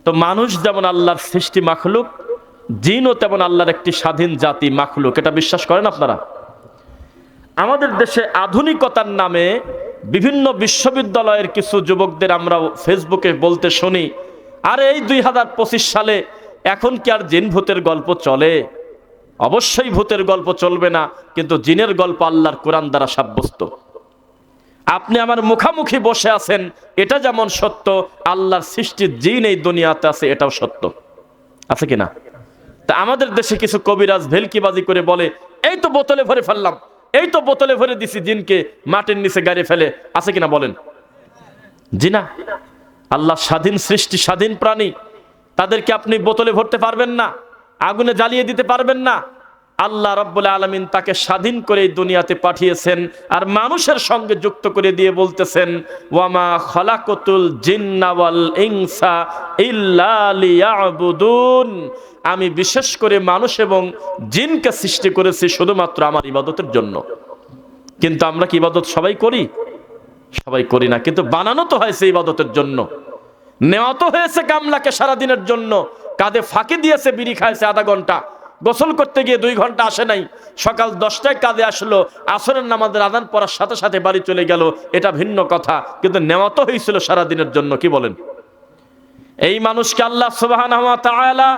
তো মানুষ যেমন আল্লাহর সৃষ্টি মাখলুক, জিনও তেমন আল্লাহর একটি স্বাধীন জাতি মাখলুক। এটা বিশ্বাস করেন আপনারা? আমাদের দেশে আধুনিকতার নামে বিভিন্ন বিশ্ববিদ্যালয়ের কিছু যুবকদের আমরা ফেসবুকে বলতে শুনি, আরে এই 2025 সালে এখন কি আর জিন ভূতের গল্প চলে? অবশ্যই ভূতের গল্প চলবে না, কিন্তু জিনের গল্প আল্লাহর কোরআন দ্বারা সাব্যস্ত। আপনি আমার মুখামুখি বসে আছেন, এটা যেমন সত্য, আল্লাহর সৃষ্টির জিন এই দুনিয়াতে আছে, এটাও সত্য। আছে কিনা? তা আমাদের দেশে কিছু কবিরাজ ভেলকিবাজি করে বলে, এই তো বোতলে ভরে ফেললাম, এই তো বোতলে ভরে দিছি জিনকে, মাটির নিচে গাড়ি ফেলে। আছে কিনা বলেন? জি না। আল্লাহ স্বাধীন সৃষ্টি, স্বাধীন প্রাণী, তাদেরকে আপনি বোতলে ভরতে পারবেন না, আগুনে জ্বালিয়ে দিতে পারবেন না। আল্লাহ রাব্বুল আলামিন তাকে স্বাধীন করে এই দুনিয়াতে পাঠিয়েছেন, আর মানুষের সঙ্গে যুক্ত করে দিয়ে বলতেছেন, ওয়ামা খালাকাতুল জিন্না ওয়াল ইনসা ইল্লা লিয়াবুদুন, আমি বিশেষ করে মানুষ এবং জিনকে সৃষ্টি করেছি শুধুমাত্র আমার ইবাদতের জন্য। কিন্তু আমরা কি ইবাদত সবাই করি? সবাই করি না, কিন্তু বানানো তো হয়েছে ইবাদতের জন্য। নেওয়া তো হয়েছে কামলাকে সারাদিনের জন্য, কাঁধে ফাঁকি দিয়েছে, বিড়ি খাইছে আধা ঘন্টা, গোসল করতে গিয়ে 2 ঘন্টা আসে নাই, সকাল 10টায় কাঁধে আসলো, আসরের নামাজের আযান পড়ার সাথে সাথে বাড়ি চলে গেল, এটা ভিন্ন কথা, কিন্তু নেওয়া তো হয়েছিল সারাদিনের জন্য। কি বলেন? এই মানুষকে আল্লাহ সুবহানাহু ওয়া তাআলা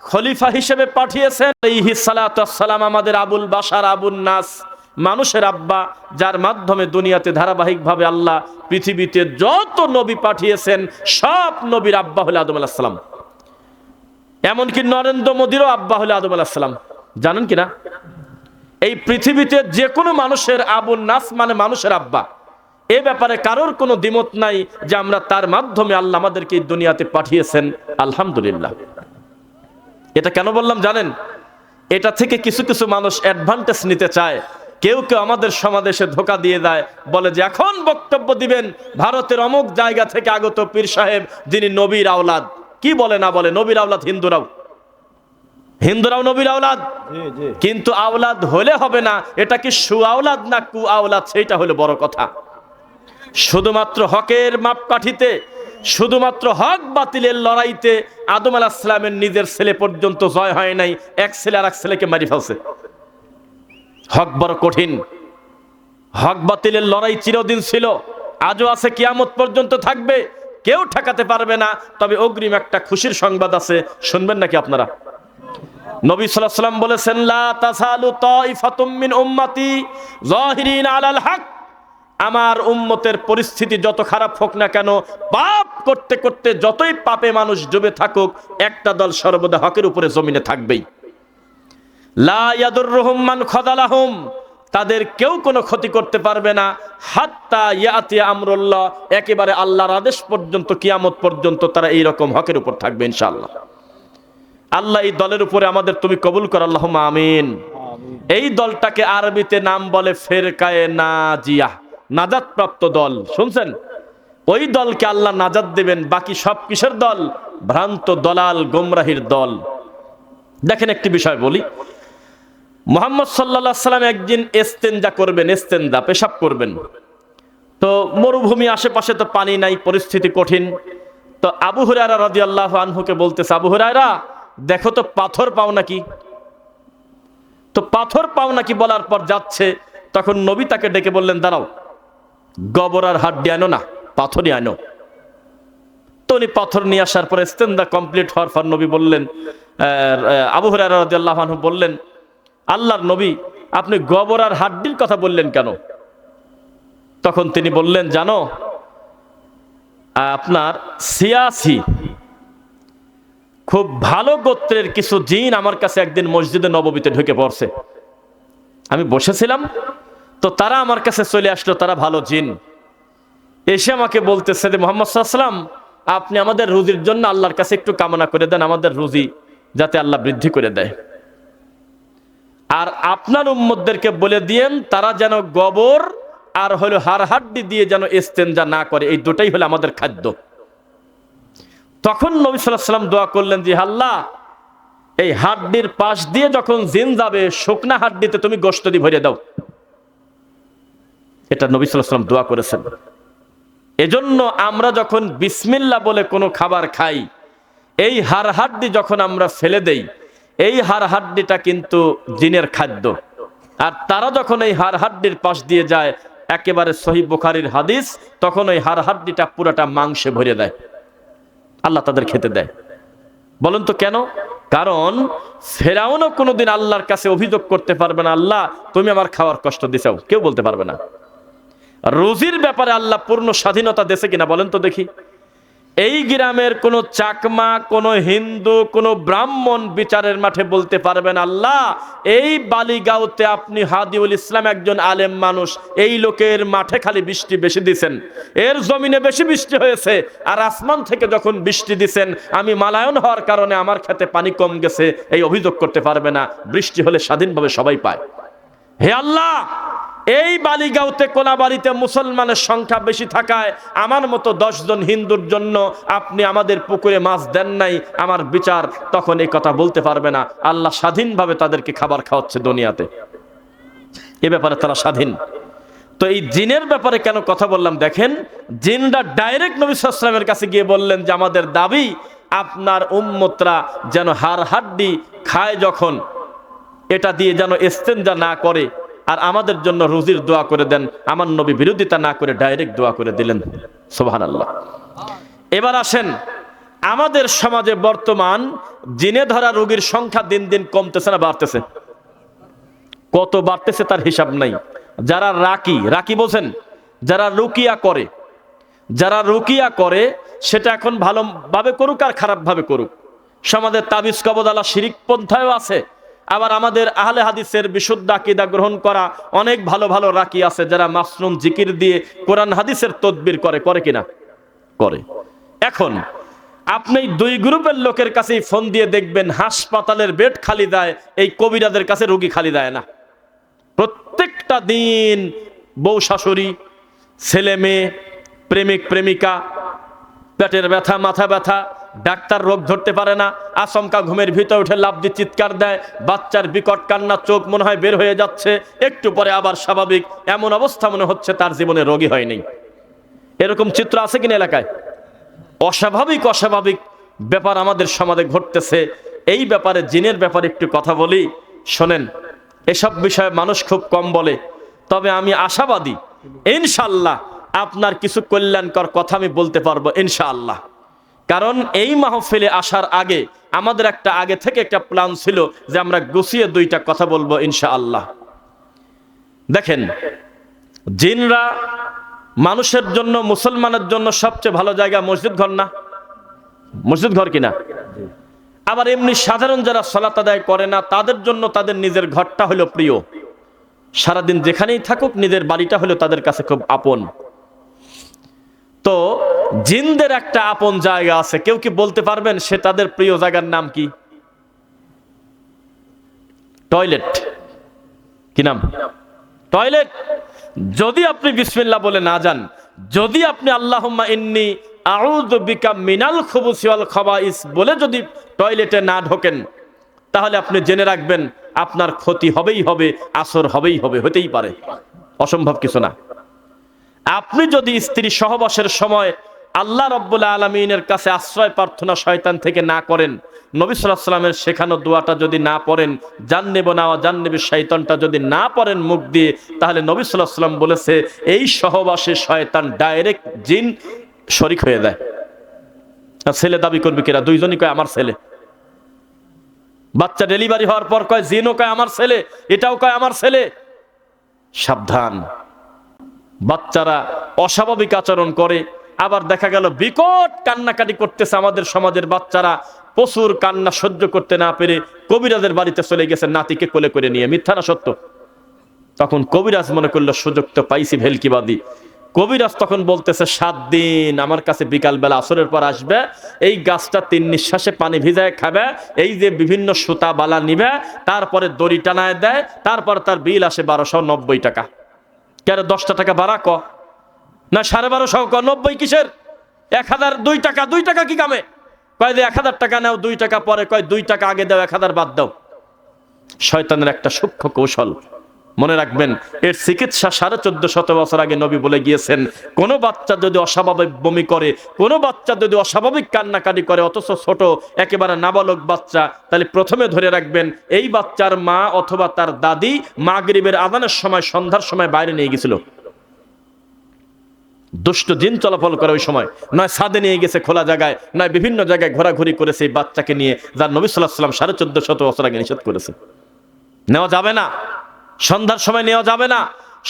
খলিফা হিসেবে পাঠিয়েছেন। আলাইহিস সালাতু ওয়াস সালাম আমাদের আবুল বাশার, আবুন নাস, মানুষের আব্বা, যার মাধ্যমে দুনিয়াতে ধারাবাহিকভাবে আল্লাহ পৃথিবীতে যত নবী পাঠিয়েছেন, সব নবীর আব্বা হলো আদম আলাইহিস সালাম। এমনকি নরেন্দ্র মোদীরও আব্বা হলো আদম আলাইহিস সালাম। জানেন কিনা? এই পৃথিবীতে যে কোনো মানুষের আবুন নাস মানে মানুষের আব্বা। এ ব্যাপারে কারোর কোনো দ্বিমত নাই যে আমরা তার মাধ্যমে আল্লাহ আমাদেরকে এই দুনিয়াতে পাঠিয়েছেন। আলহামদুলিল্লাহ। এটা কেন বললাম জানেন? এটা থেকে কিছু কিছু মানুষ অ্যাডভান্টেজ নিতে চায়। কেউ কেউ আমাদের সমাজে ধোকা দিয়ে দেয়, বলে যে এখন বক্তব্য দিবেন ভারতের অমুক জায়গা থেকে আগত পীর সাহেব, যিনি নবীর আওলাদ। কি বলে না বলে, নবীর আওলাদ হিন্দুরাও নবীর আওলাদ। কিন্তু আওলাদ হলে হবে না, এটা কি সু আওলাদ না কু আওলাদ, সেইটা হলো বড় কথা। শুধুমাত্র হকের মাপকাঠিতে, শুধুমাত্র হক বাতিলের লড়াইতে আদম আলাইহিস সালামের নিজের ছেলে পর্যন্ত জয় হয় নাই, এক ছেলে আর এক ছেলেকে মারি ফেলছে। হক বড় কঠিন। হক বাতিলের লড়াই চিরদিন ছিল, আজও আছে, কিয়ামত পর্যন্ত থাকবে, কেউ ঠেকাতে পারবে না। তবে অগ্রিম একটা খুশির সংবাদ আছে, শুনবেন নাকি আপনারা? নবী সাল্লাল্লাহু আলাইহি ওয়াসাল্লাম বলেছেন, লা তাসালু তাইফাতুম মিন উম্মতি যাহিরিন আলাল হক, আমার উম্মতের পরিস্থিতি যত খারাপ হোক না কেন, পাপ করতে করতে যতই পাপে মানুষ ডুবে থাকুক, একটা দল সর্বদা হকের উপরে জমিনে থাকবেই। লা ইয়াদুররুহুম মান খাযালাহুম, তাদের কেউ কোনো ক্ষতি করতে পারবে না, হাত্তা ইয়াতি আমরুল্লাহ, একেবারে আল্লাহর আদেশ পর্যন্ত, কিয়ামত পর্যন্ত তারা এই রকম হকের উপর থাকবে ইনশাআল্লাহ। আল্লাহ এই দলের উপরে আমাদের তুমি কবুল কর, আল্লাহুম্মা আমিন। এই দলটাকে আরবিতে নাম বলে ফেরকায়ে নাজিয়া, নাজাত প্রাপ্ত দল। শুনছেন? ওই দলকে আল্লাহ নাজাত দেবেন। বাকি সব কিসের দল? ভ্রান্ত দলাল গোমরাহির দল। দেখেন একটি বিষয় বলি, মুহাম্মদ সাল্লাল্লাহু আলাইহি সাল্লাম একদিন ইস্তেনজা করবেন, ইস্তেনজা পেশাব করবেন। তো মরুভূমি, আশেপাশে তো পানি নাই, পরিস্থিতি কঠিন। তো আবু হুরায়রা রাদিয়াল্লাহু আনহুকে বলতেছে, আবু হুরায়রা দেখো তো পাথর পাও নাকি। তো পাথর পাও নাকি বলার পর যাচ্ছে, তখন নবী তাকে ডেকে বললেন, দাঁড়াও, গোবর আর হাড্ডি আনো না, পাথরই আনো। তো উনি পাথর নিয়ে আসার পর ইস্তেনজা কমপ্লিট হওয়ার পর নবী বললেন, আবু হুরায়রা রাদিয়াল্লাহু আনহু বললেন, আল্লাহর নবী, আপনি গোবর আর হাড্ডির কথা বললেন কেন? তখন তিনি বললেন, জানো, আপনার সিয়াসি খুব ভালো গোত্রের কিছু জিন আমার কাছে একদিন মসজিদে নববীতে ঢুকে পড়ছে। আমি বসেছিলাম, তো তারা আমার কাছে চলে আসলো, তারা ভালো জিন। এসে আমাকে বলতেছে যে মুহাম্মদ সাল্লাল্লাহু আলাইহি ওয়াসাল্লাম, আপনি আমাদের রুজির জন্য আল্লাহর কাছে একটু কামনা করে দেন, আমাদের রুজি যাতে আল্লাহ বৃদ্ধি করে দেয়। আর আপনার উম্মতদেরকে বলে দিয়েন তারা যেন গোবর আর হলো হাড়হাড্ডি দিয়ে যেন ইস্তেনজা না করে, এই দুটাই হলো আমাদের খাদ্য। তখন নবী সাল্লাল্লাহু আলাইহি ওয়াসাল্লাম দোয়া করলেন যে আল্লাহ, এই হাড্ডির পাশ দিয়ে যখন জিন যাবে, শুকনা হাড্ডিতে তুমি গোশত দিয়ে ভরে দাও। এটা নবী সাল্লাল্লাহু আলাইহি ওয়াসাল্লাম দোয়া করেছেন। এজন্য আমরা যখন বিসমিল্লাহ বলে কোনো খাবার খাই, এই হাড় হাড্ডি যখন আমরা ফেলে দেই, এই হাড় হাড্ডিটা কিন্তু জিনের খাদ্য। আর তারা যখন এই হাড় হাড্ডির পাশ দিয়ে যায়, একেবারে সহিহ বুখারীর হাদিস, তখন ওই হাড় হাড্ডিটা পুরাটা মাংসে ভরে দেয়, আল্লাহ তাদের খেতে দেয়। বলুন তো কেন? কারণ ফেরাউনও কোনোদিন আল্লাহর কাছে অভিযোগ করতে পারবে না, আল্লাহ তুমি আমার খাওয়ার কষ্ট দিছাও, কেউ বলতে পারবে না। রুজির ব্যাপারে আল্লাহ পূর্ণ স্বাধীনতা দিয়েছে কিনা বলেন তো দেখি। এই গ্রামের কোনো চাকমা, কোনো হিন্দু, কোনো ব্রাহ্মণ বিচারের মাঠে বলতে পারবেন, আল্লাহ এই বালিগাঁওতে আপনি হাদিউল ইসলাম একজন আলেম মানুষ, এই লোকের মাঠে খালি বৃষ্টি বেশি দিছেন, এর জমিনে বেশি বৃষ্টি হয়েছে, আর আসমান থেকে যখন বৃষ্টি দিছেন আমি মালায়ন হওয়ার কারণে আমার খেতে পানি কম গেছে, এই অভিযোগ করতে পারবে না। বৃষ্টি হলে স্বাধীনভাবে সবাই পায়। হে আল্লাহ, এই বালিগাঁওতে কোনাবাড়িতে মুসলমানের সংখ্যা বেশি থাকায় আমার মতো 10 জন হিন্দুর জন্য আপনি আমাদের পুকুরে মাছ দেন নাই, আমার বিচার তখন এই কথা বলতে পারবে না। আল্লাহ স্বাধীনভাবে তাদেরকে খাবার খাওয়াচ্ছে দুনিয়াতে, এ ব্যাপারে তারা স্বাধীন। তো এই জিনের ব্যাপারে কেন কথা বললাম দেখেন, জিনরা ডাইরেক্ট নবী সাল্লাল্লাহু আলাইহি ওয়াসাল্লামের কাছে গিয়ে বললেন যে আমাদের দাবি আপনার উম্মতরা যেন হাড় হাড্ডি খায় যখন, এটা দিয়ে যেন ইস্তেনজা না করে, আর আমাদের জন্য রুজির দোয়া করে দেন। আমার নবী বিরোধিতা না করে ডাইরেক্ট দোয়া করে দিলেন। সুবহানাল্লাহ। এবার আসেন, আমাদের সমাজে বর্তমান জিনে ধরা রোগীর সংখ্যা দিন দিন কমতেছে না বাড়তেছে? কত বাড়তেছে তার হিসাব নাই। যারা রাকি বলছেন, যারা রুকিয়া করে সেটা এখন ভালোভাবে করুক আর খারাপভাবে করুক, সমাজের তাবিজ কবদালা শিরিক পন্থায়ও আছে। আবার আমাদের আহলে হাদিসের বিশুদ্ধ আকীদা গ্রহণ করা অনেক ভালো ভালো রাকি আছে, যারা মাসনুন জিকির দিয়ে কোরআন হাদিসের তদবির করে কিনা? করে। এখন আপনি দুই গ্রুপের লোকের কাছেই ফোন দিয়ে দেখবেন, হাসপাতালের বেড খালি দেয়, এই কবিরাজের কাছে রোগী খালি দেয় না। প্রত্যেকটা দিন বউ শাশুড়ি, ছেলে মেয়ে, প্রেমিক প্রেমিকা, পেটের ব্যথা, মাথা ব্যথা, ডাক্তার রোগ ধরতে পারে না, আচমকা ঘুমের ভিতরে উঠে লাফ দিয়ে চিৎকার দেয়, বাচ্চার বিকট কান্না, চোখ মনে হয় বের হয়ে যাচ্ছে, একটু পরে আবার স্বাভাবিক, এমন অবস্থা মনে হচ্ছে তার জীবনে রোগী হয়নি। এরকম চিত্র আছে কিনা এলাকায়? অস্বাভাবিক ব্যাপার আমাদের সমাজে ঘটতেছে। এই ব্যাপারে, জিনের ব্যাপারে একটু কথা বলি, শোনেন। এসব বিষয়ে মানুষ খুব কম বলে, তবে আমি আশাবাদী ইনশাআল্লাহ আপনার কিছু কল্যাণকর কথা আমি বলতে পারবো ইনশাআল্লাহ। কারণ এই মাহফিলে আসার আগে আমাদের আগে থেকে একটা প্ল্যান ছিল যে আমরা গুছিয়ে 2টা কথা বলবো ইনশাআল্লাহ। দেখেন, জিনরা মানুষের জন্য, মুসলমানের জন্য সবচেয়ে ভালো জায়গা মসজিদ ঘর না? মসজিদ ঘর কিনা? আবার এমনি সাধারণ যারা সালাত আদায় করে না তাদের জন্য তাদের নিজের ঘরটা হলো প্রিয়। সারাদিন যেখানেই থাকুক নিজের বাড়িটা হলো তাদের কাছে খুব আপন। তো জিনদের একটা আপন জায়গা আছে, কেউ কি বলতে পারবেন সে তাদের প্রিয় জায়গার নাম কি? টয়লেট। কি নাম? টয়লেট। যদি আপনি বিসমিল্লাহ বলে না যান, যদি আপনি আল্লাহুম্মা ইন্নী আউযু বিকা মিনাল খুবুসি ওয়াল খাবাইস বলে যদি টয়লেটে না ঢোকেন, তাহলে আপনি জেনে রাখবেন আপনার ক্ষতি হবেই হবে, আসর হবেই হবে, হতেই পারে, অসম্ভব কিছু না। আপনি যদি স্ত্রী সহবাসের সময় আল্লাহ রাব্বুল আলামিনের কাছে আশ্রয় প্রার্থনা শয়তান থেকে না করেন, নবী সাল্লাল্লাহু আলাইহি ওয়াসাল্লামের শেখানো দোয়াটা যদি না পড়েন, জান্নেব না জান্নেবি শয়তানটা যদি না পড়েন মুখ দিয়ে, তাহলে নবী সাল্লাল্লাহু আলাইহি ওয়াসাল্লাম বলেছে এই সহবাসে শয়তান ডাইরেক্ট জিন শরীক হয়ে যায়। ছেলে দাবি করবে কিরা? দুইজনই কয় আমার ছেলে। বাচ্চা ডেলিভারি হওয়ার পর কয় জিনও কয় আমার ছেলে, এটাও কয় আমার ছেলে। সাবধান, বাচ্চারা অস্বাভাবিক আচরণ করে। আবার দেখা গেল বিকট কান্নাকাটি করতেছে আমাদের সমাজের বাচ্চারা, প্রচুর কান্না সহ্য করতে না পেরে কবিরাজের বাড়িতে চলে গেছে নাতিকে কোলে করে নিয়ে। মিথ্যা না সত্য? তখন কবিরাজ মনে করলো সুযোগ তো পাইছি ভেলকিবাদী। কবিরাজ তখন বলতেছে 7 দিন আমার কাছে বিকালবেলা আসরের পর আসবে, এই গাছটা 3 নিঃশ্বাসে পানি ভিজায় খাবে, এই যে বিভিন্ন সুতা বালা নিবে, তারপরে দড়ি টানায় দেয়, তারপর তার বিল আসে 1290 টাকা। কেন 10টা টাকা বাড়া ক না 1250 ক? 90 কিসের? 1002 টাকা। 2 টাকা কি কামে? কয় যে 1000 টাকা নাও, 2 টাকা পরে কয় 2 টাকা আগে দাও, 1000 বাদ দাও। শয়তানের একটা সূক্ষ্ম কৌশল। মনে রাখবেন, এর চিকিৎসা 1450 বছর আগে নবী বলে গিয়েছেন, কোন বাচ্চা যদি অস্বাভাবিক বমি করে, কোন বাচ্চা যদি অস্বাভাবিক কান্নাকাটি করে, অথচ ছোট একেবারে নাবালক বাচ্চা, তাহলে প্রথমে ধরে রাখবেন এই বাচ্চার মা অথবা তার দাদি মাগরিবের আযানের সময়, সন্ধ্যার সময় বাইরে নিয়ে গেছিল। দুষ্ট জিন চলাফল করে ওই সময়, নয় ছাদে নিয়ে গেছে খোলা জায়গায়, নয় বিভিন্ন জায়গায় ঘোরাঘুরি করেছে এই বাচ্চাকে নিয়ে, যার নবী সাল্লাল্লাহু আলাইহি ওয়াসাল্লাম 1450 বছর আগে নিষেধ করেছে। নেওয়া যাবে না, সন্ধ্যার সময় নেওয়া যাবে না।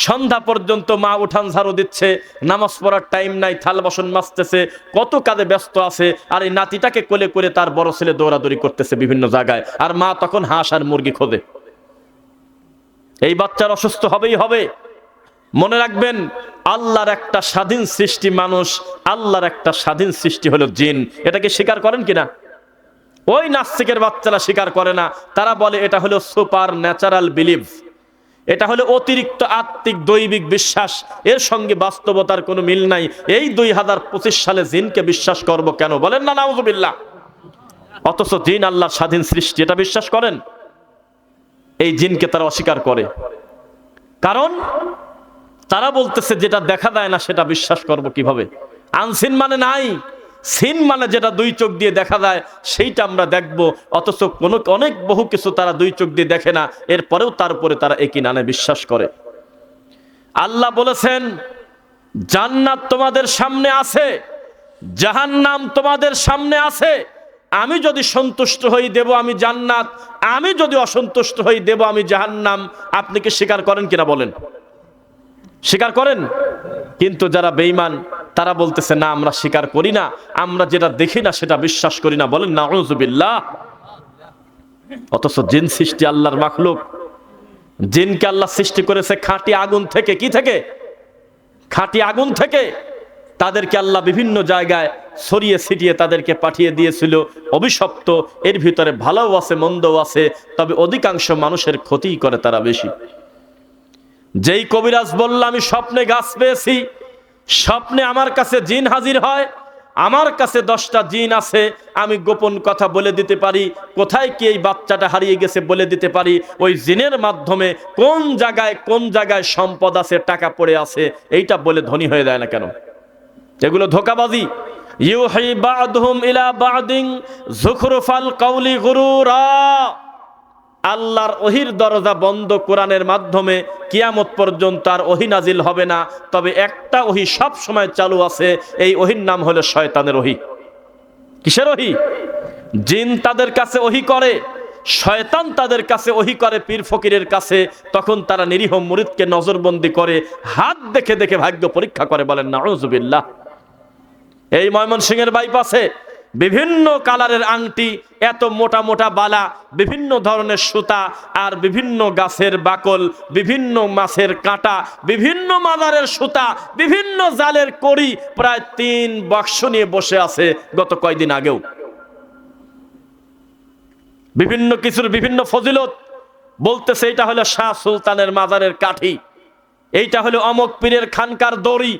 সন্ধ্যা পর্যন্ত মা উঠান ঝাড়ু দিচ্ছে, নামাজ পড়ার টাইম নাই, থাল বাসন মাজতেছে, কত কাজে ব্যস্ত আছে, আর এই নাতিটাকে কোলে করে তার বড় ছেলে দৌড়াদৌড়ি করতেছে বিভিন্ন জায়গায়, আর মা তখন হাঁস আর মুরগি খোঁজে। এই বাচ্চার অসুস্থ হবেই হবে। মনে রাখবেন, আল্লাহর একটা স্বাধীন সৃষ্টি মানুষ, আল্লাহর একটা স্বাধীন সৃষ্টি হলো জিন। এটাকে স্বীকার করেন কিনা? ওই নাস্তিকের বাচ্চারা স্বীকার করে না, তারা বলে এটা হলো সুপার ন্যাচারাল বিলিভ, এটা হলো অতিরিক্ত আত্মিক দৈবিক বিশ্বাস, এর সঙ্গে বাস্তবতার কোনো মিল নাই। এই 2025 সালে জিনকে বিশ্বাস করব কেন? বলেন না নাউযুবিল্লাহ। অথচ জিন আল্লাহর স্বাধীন সৃষ্টি, এটা বিশ্বাস করেন। এই জিনকে তারা অস্বীকার করে, কারণ তারা বলতেছে যেটা দেখা যায় না সেটা বিশ্বাস করব কিভাবে? আনসিন মানে নাই, সিন মানে যেটা দুই চোখ দিয়ে দেখা যায় সেইটা আমরা দেখব। অথচ অনেক বহু কিছু তারা দুই চোখ দিয়ে দেখে না, এরপরেও তারপরে তারা একই নামে বিশ্বাস করে। আল্লাহ বলেছেন, জান্নাত তোমাদের সামনে আছে, জাহান্নাম তোমাদের সামনে আছে। আমি যদি সন্তুষ্ট হই দেব আমি জান্নাত, আমি যদি অসন্তুষ্ট হই দেব আমি জাহান্নাম। আপনি কি স্বীকার করেন কিনা বলেন? স্বীকার করেন? কিন্তু যারা বেঈমান তারা বলতেছে না, আমরা স্বীকার করি না, আমরা যেটা দেখি না সেটা বিশ্বাস করি না। বলেন নাউযুবিল্লাহ। অথচ জিন সৃষ্টি আল্লাহর মাখলুক। জিনকে আল্লাহ সৃষ্টি করেছে খাঁটি আগুন থেকে। কি থেকে? খাঁটি আগুন থেকে। তাদেরকে আল্লাহ বিভিন্ন জায়গায় ছড়িয়ে ছিটিয়ে তাদেরকে পাঠিয়ে দিয়েছিল অভিশপ্ত। এর ভিতরে ভালোও আছে মন্দও আছে, তবে অধিকাংশ মানুষের ক্ষতিই করে তারা বেশি। যেই কবিরাজ বলল আমি স্বপ্নে গাছ পেয়েছি, স্বপ্নে আমার কাছে জিন হাজির হয়, আমার কাছে 10টা জিন আছে, আমি গোপন কথা বলে দিতে পারি, কোথায় কি এই বাচ্চাটা হারিয়ে গেছে বলে দিতে পারি, ওই জিনের মাধ্যমে কোন জায়গায় সম্পদ আছে, টাকা পড়ে আছে, এইটা বলে ধনী হয়ে যায় না কেন? এগুলো ধোঁকাবাজি। ইউহি বা'দুহুম ইলা বা'দিন যুখরুফাল কাউলি গুরুরা। আল্লাহর ওহির দরজা বন্ধ কোরআনের মাধ্যমে কিয়ামত পর্যন্ত আর ওহী নাজিল হবে না, তবে একটা ওহী সব সময় চালু আছে, এই ওহীর নাম হলো শয়তানের ওহী। কিসের ওহী? জিন তাদের কাছে ওহী করে, শয়তান তাদের কাছে ওহী করে পীর ফকিরের কাছে, তখন তারা নিরীহ মুরিদকে নজরবন্দি করে, হাত দেখে দেখে ভাগ্য পরীক্ষা করে। বলেন নাউযুবিল্লাহ। এই ময়মনসিংহের বাইপাসে বিভিন্ন কালারের আংটি, এত মোটা মোটা বালা, বিভিন্ন ধরনের সুতা, আর বিভিন্ন গাছের বাকল, বিভিন্ন মাছের কাঁটা, বিভিন্ন মাদারের সুতা, বিভিন্ন জালের কড়ি, প্রায় 3 বাক্স নিয়ে বসে আছে গত কয়দিন আগেও। বিভিন্ন কিছুর বিভিন্ন ফজিলত বলতেছে, এটা হলো শাহ সুলতানের মাজারের কাঠি, এইটা হলো অমক পীরের খানকার দড়ি,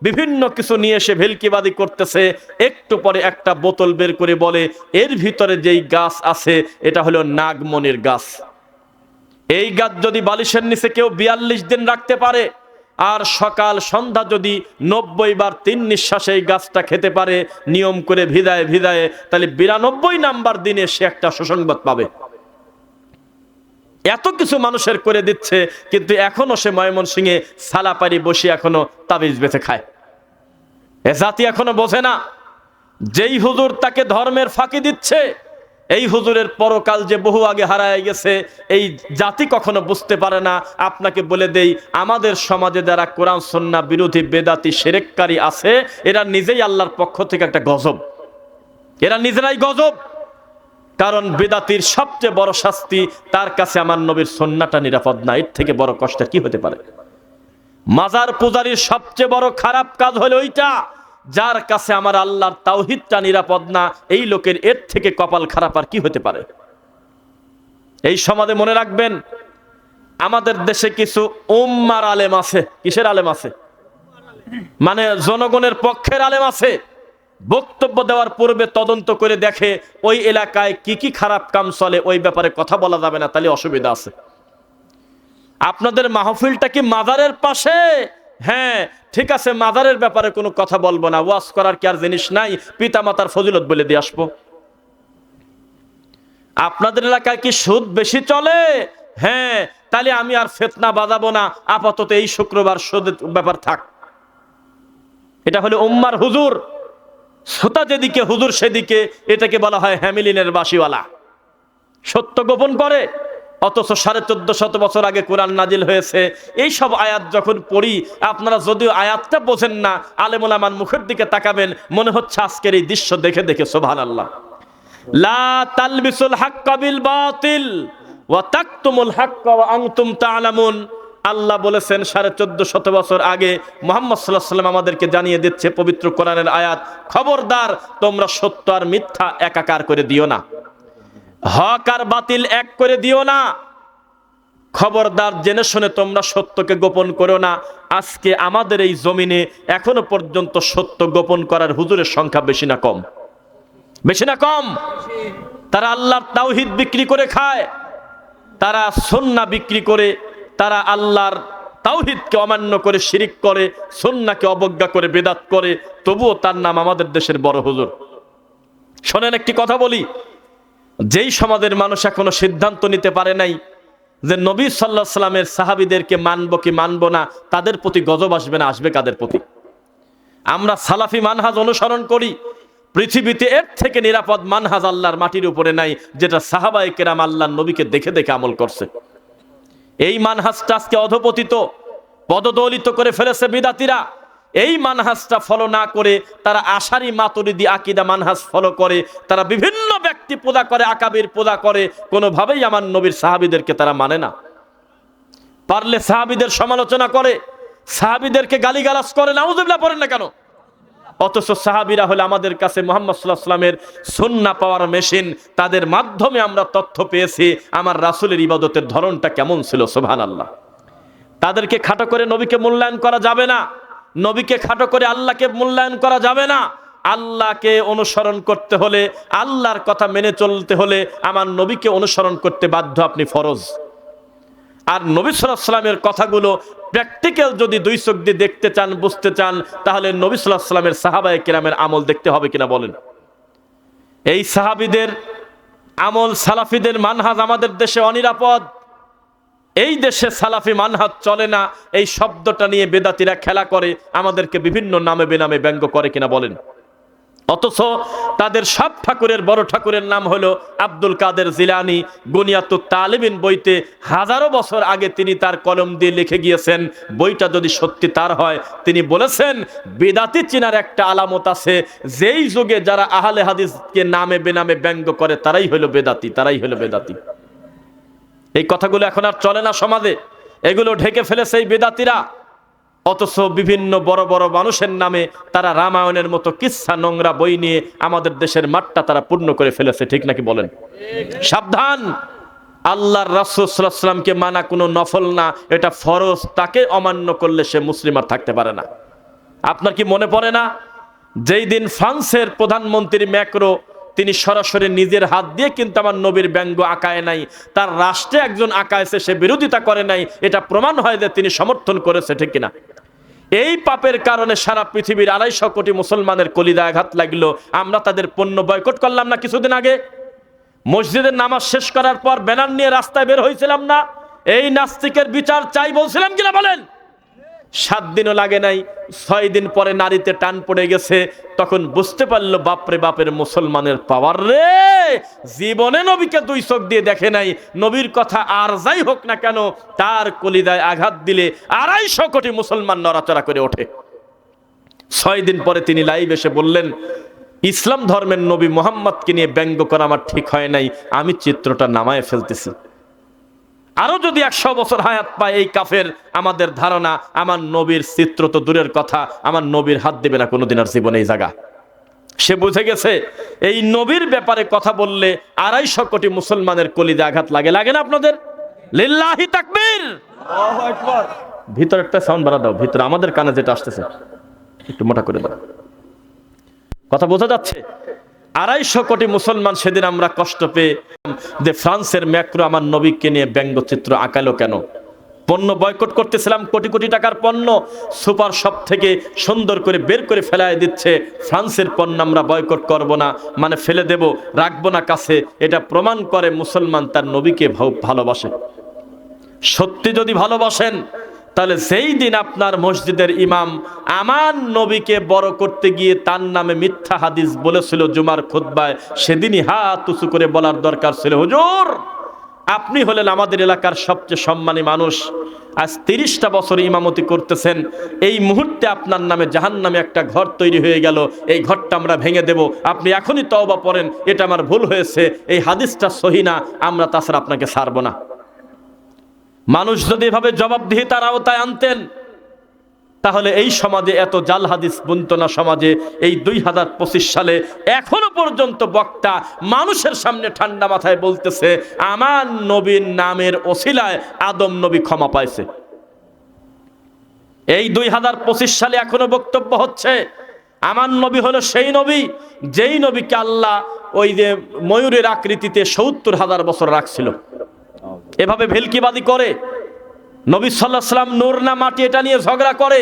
বিভিন্ন কিছু নিয়ে এসে ভেলকিবাদি করতেছে। একটু পরে একটা বোতল বের করে বলে এর ভিতরে যেই গাছ আছে এটা হলো নাগমণির গাছ। এই গাছ যদি বালিশের নিচে কেউ 42 দিন রাখতে পারে, আর সকাল সন্ধ্যা যদি 90 বার 3 নিঃশ্বাসে এই গাছটা খেতে পারে নিয়ম করে ভিদায় ভিদায়, তাহলে 92 নাম্বার দিনে সে একটা সুসংবাদ পাবে। এত কিছু মানুষের করে দিচ্ছে, কিন্তু এখনো সে ময়মনসিংহে সালাপারি বসে এখনো তাবিজ বেঁচে খায়। এ জাতি এখনো বোঝে না, যেই হুজুর তাকে ধর্মের ফাঁকি দিচ্ছে, এই হুজুরের পরকাল যে বহু আগে হারায় গেছে, এই জাতি কখনো বুঝতে পারে না। আপনাকে বলে দেই, আমাদের সমাজে যারা কোরআন সুন্নাহ বিরোধী বেদাতি শিরককারী আছে, এরা নিজেই আল্লাহর পক্ষ থেকে একটা গজব, এরা নিজেরাই গজব। কারণ বেদাতির সবচেয়ে বড় শাস্তি, তার কাছে আমার নবীর সুন্নাহটা নিরাপদ না, এর থেকে বড় কষ্টের কি হতে পারে? মাজার পূজারীর সবচেয়ে বড় খারাপ কাজ হলো ওইটা, যার কাছে আমার আল্লাহর তাওহীদটা নিরাপদ না, এই লোকের এর থেকে কপাল খারাপ আর কি হতে পারে? এই সমাজে মনে রাখবেন, আমাদের দেশে কিছু উম্মার আলেম আছে। কিসের আলেম আছে? মানে জনগণের পক্ষের আলেম আছে। বক্তব্য দেওয়ার পূর্বে তদন্ত করে দেখে ওই এলাকায় কি কি খারাপ কাম চলে, ওই ব্যাপারে কথা বলা যাবে না, তাহলে অসুবিধা আছে। আপনাদের মাহফিলটা কি মাজারের পাশে? হ্যাঁ ঠিক আছে, মাজারের ব্যাপারে কোনো কথা বলবো না, ওয়াজ করার কি আর জিনিস নাই? পিতা মাতার ফজিলত বলে দিয়ে আসবো। আপনাদের এলাকায় কি সুদ বেশি চলে? হ্যাঁ, তাহলে আমি আর ফিতনা বাজাবো না, আপাতত এই শুক্রবার সুদের ব্যাপার থাক। এটা হলো উম্মার হুজুর, শ্রোতা যেদিকে হুজুর সেদিকে। এটাকে বলা হয় হ্যামিলিনের বাসিওয়ালা, সত্য গোপন করে। অথচ 1450 বছর আগে কোরআন নাজিল হয়েছে। এই সব আয়াত যখন পড়ি, আপনারা যদিও আয়াতটা বোঝেন না, আলেম ওলামার মুখের দিকে তাকাবেন, মনে হচ্ছে আজকের এই দৃশ্য দেখে দেখে সুবহানাল্লাহ। লা তালবিসুল হাক্কা বিল বাতিল ওয়া তাকতুমুল হাক্কা ওয়া আনতুম তা'লামুন। আল্লাহ বলেছেন 1450 বছর আগে, মুহাম্মদ সাল্লাল্লাহু আলাইহি ওয়াসাল্লাম আমাদেরকে জানিয়ে দিচ্ছে পবিত্র কোরআনের আয়াত, খবরদার তোমরা সত্য আর মিথ্যা একাকার করে দিও না, হক আর বাতিল এক করে দিও না। খবরদার জেনে শুনে তোমরা সত্যকে গোপন করো না। আজকে আমাদের এই জমিনে এখনো পর্যন্ত সত্য গোপন করার হুজুরের সংখ্যা বেশি না কম? বেশি না কম? তারা আল্লাহর তাওহীদ বিক্রি করে খায়, তারা সুন্নাহ বিক্রি করে, তারা আল্লাহর তাওহীদকে অমান্য করে শিরিক করে, সুন্নাহকে অবজ্ঞা করে বিদআত করে, তবুও তার নাম আমাদের দেশের বড় হুজুর। শোনেন একটি কথা বলি, যেই সমাজের মানুষ এখনো সিদ্ধান্ত নিতে পারে নাই যে নবী সাল্লাল্লাহু আলাইহি সাল্লামের সাহাবীদেরকে মানবো কি মানবো না, তাদের প্রতি গজব আসবে না, আসবে কাদের প্রতি? আমরা সালাফি মানহাজ অনুসরণ করি। পৃথিবীতে এর থেকে নিরাপদ মানহাজ আল্লাহর মাটির উপরে নাই, যেটা সাহাবায়ে কেরাম আল্লাহর নবীকে দেখে দেখে আমল করছে। এই মানহাজটা আজকে অধপতিত, পদদলিত করে ফেলেছে বিদাতিরা। এই মানহাজটা ফলো না করে তারা আশারি মাতুরিদি আকীদা মানহাজ ফলো করে, তারা বিভিন্ন ব্যক্তি পূজা করে, আকাবির পূজা করে, কোনোভাবেই আমার নবীর সাহাবীদেরকে তারা মানে না। পারলে সাহাবীদের সমালোচনা করে, সাহাবীদেরকে গালিগালাজ করে, নাউযুবিল্লাহ পড়েন না কেন? অথচ সাহাবীরা হলো আমাদের কাছে মুহাম্মদ সাল্লাল্লাহু আলাইহি ওয়াসাল্লামের সুন্নাহ পাওয়ার মেশিন। তাদের মাধ্যমে আমরা তথ্য পেয়েছি আমার রাসূলের ইবাদতের ধরনটা কেমন ছিল। সুবহানাল্লাহ। তাদেরকে খাটো করে নবীকে মূল্যায়ন করা যাবে না, নবীকে খাটো করে আল্লাহকে মূল্যায়ন করা যাবে না। আল্লাহকে অনুসরণ করতে হলে, আল্লাহর কথা মেনে চলতে হলে আমার নবীকে অনুসরণ করতে বাধ্য, আপনি ফরজ। আর নবী সাল্লাল্লাহু আলাইহি ওয়াসাল্লামের কথাগুলো প্র্যাকটিক্যাল যদি দুই চোখ দিয়ে দেখতে চান, বুঝতে চান, তাহলে নবী সাল্লাল্লাহু আলাইহি ওয়াসাল্লামের সাহাবায়ে কেরামের আমল দেখতে হবে কিনা বলেন? এই সাহাবীদের আমল, সালাফিদের মানহাজ আমাদের দেশে অনিরাপদ। এই দেশে সালাফি মানহাজ চলে না, এই শব্দটা নিয়ে বেদাতিরা খেলা করে, আমাদেরকে বিভিন্ন নামে বেনামে ব্যঙ্গ করে কিনা বলেন? অথচ তাদের সব ঠাকুরের বড় ঠাকুরের নাম হলো আব্দুল কাদের জিলানী। বুনিয়াতুত তালিবিন বইতে হাজারো বছর আগে তিনি তার কলম দিয়ে লিখে গিয়েছেন। বইটা যদি সত্যি তার হয়, তিনি বলেছেন বেদাতি চিনার একটা আলামত আছে, যেই যুগে যারা আহলে হাদিসকে নামে বেনামে ব্যঙ্গ করে তারাই হলো বেদাতি, তারাই হলো বেদাতি। এই কথাগুলো এখন আর চলে না সমাজে, এগুলো ঢেকে ফেলেছে এই বেদাতিরা। অথচ বিভিন্ন বড় বড় মানুষের নামে তারা রামায়ণের মতো কিচ্ছা নোংরা বই নিয়ে আমাদের দেশের মাঠটা তারা পূর্ণ করে ফেলেছে। ঠিক নাকি বলেন? সাবধান, আল্লাহর রাসূল সাল্লাল্লাহু আলাইহি ওয়াসাল্লামকে মানা কোনো নফল না, এটা ফরজ। তাকে অমান্য করলে সে মুসলিম আর থাকতে পারে না। আপনার কি মনে পড়ে না, যেই দিন ফ্রান্সের প্রধানমন্ত্রী ম্যাক্রো তিনি সরাসরি নিজের হাত দিয়ে কিন্তু আমার নবীর ব্যঙ্গ আঁকায় নাই, তার রাষ্ট্রে একজন আঁকায়ছে, সে বিরোধিতা করে নাই, এটা প্রমাণ হয় যে তিনি সমর্থন করেছে। ঠিক কিনা? এই পাপের কারণে সারা পৃথিবীর 250 কোটি মুসলমানের কলিজায় আঘাত লাগলো। আমরা তাদের পণ্য বয়কট করলাম না কিছুদিন আগে? মসজিদের নামাজ শেষ করার পর ব্যানার নিয়ে রাস্তায় বের হয়েছিলাম না? এই নাস্তিকের বিচার চাই বলছিলাম কিনা বলেন? 7 দিনও লাগে নাই, 6 দিন পরে নারীতে টান পড়ে গেছে। তখন বুঝতে পারলো বাপরে বাপের মুসলমানের পাওয়ার রে। জীবনে নবীকে 2 চোখ দিয়ে দেখে নাই, নবীর কথা আর যাই হোক না কেন তার কলিজায় আঘাত দিলে 250 কোটি মুসলমান নড়াচড়া করে ওঠে। 6 দিন পরে তিনি লাইভ এসে বললেন, ইসলাম ধর্মের নবী মুহাম্মদকে নিয়ে ব্যঙ্গ করা আমার ঠিক হয় নাই, আমি চিত্রটা নামায় ফেলতেছি। আরো যদি 100 বছর হায়াত পায় এই কাফের, আমাদের ধারণা আমার নবীর চিত্র তো দূরের কথা, আমার নবীর হাত দেবে না কোনোদিন আর জীবনে এই জায়গা। সে বুঝে গেছে এই নবীর ব্যাপারে কথা বললে 250 কোটি মুসলমানের কলিজা আঘাত লাগে। লাগে না আপনাদের? লিল্লাহি তাকবীর, আল্লাহু আকবার। ভিতরে একটা সাউন্ড বাড়া দাও, ভিতরে আমাদের কানে যেটা আসতেছে একটু মোটা করে দাও। কথা বোঝা যাচ্ছে? 250 কোটি মুসলমান সেদিন আমরা কষ্ট পেয়ে যে ফ্রান্সের ম্যাক্রো আমার নবীকে নিয়ে ব্যঙ্গচিত্র আঁকালো কেন? পণ্য বয়কট করতেছিলাম, কোটি কোটি টাকার পণ্য সুপার শপ থেকে সুন্দর করে বের করে ফেলায় দিচ্ছে, ফ্রান্সের পণ্য আমরা বয়কট করব না, মানে ফেলে দেব, রাখবো না কাছে। এটা প্রমাণ করে মুসলমান তার নবীকে ভালোবাসে। সত্যি যদি ভালোবাসেন, তাহলে সেই দিন আপনার মসজিদের ইমাম আমার নবীকে বড় করতে গিয়ে তার নামে মিথ্যা হাদিস বলেছিল জুমার খুতবায়, সেদিনই হাত উঁচু করে বলার দরকার ছিল, হুজুর আপনি হলেন আমাদের এলাকার সবচেয়ে সম্মানী মানুষ, আজ 30টা বছর ইমামতি করতেছেন, এই মুহূর্তে আপনার নামে জাহান্নামে একটা ঘর তৈরি হয়ে গেল, এই ঘরটা আমরা ভেঙে দেব, আপনি এখনই তওবা পড়েন, এটা আমার ভুল হয়েছে, এই হাদিসটা সহি না, আমরা তাছাড়া আপনাকে ছাড়ব না। মানুষ যদি এভাবে জবাবদিহিতার আওতায় আনতেন, তাহলে এই সমাজে এত জাল হাদিস বুনতো না। সমাজে এই 2025 সালে এখনো পর্যন্ত বক্তা মানুষের সামনে ঠান্ডা মাথায় বলতেছে আমার নবীর নামের ওসিলায় আদম নবী ক্ষমা পাইছে। এই 2025 সালে এখনো বক্তব্য হচ্ছে আমার নবী হলো সেই নবী যেই নবীকে আল্লাহ ওই যে ময়ূরের আকৃতিতে 70,000 বছর রাখছিল। এভাবে ভেলকিবাদী করে, নবী সাল্লাল্লাহু আলাইহি ওয়াসাল্লাম নূর না মাটি এটা নিয়ে ঝগড়া করে,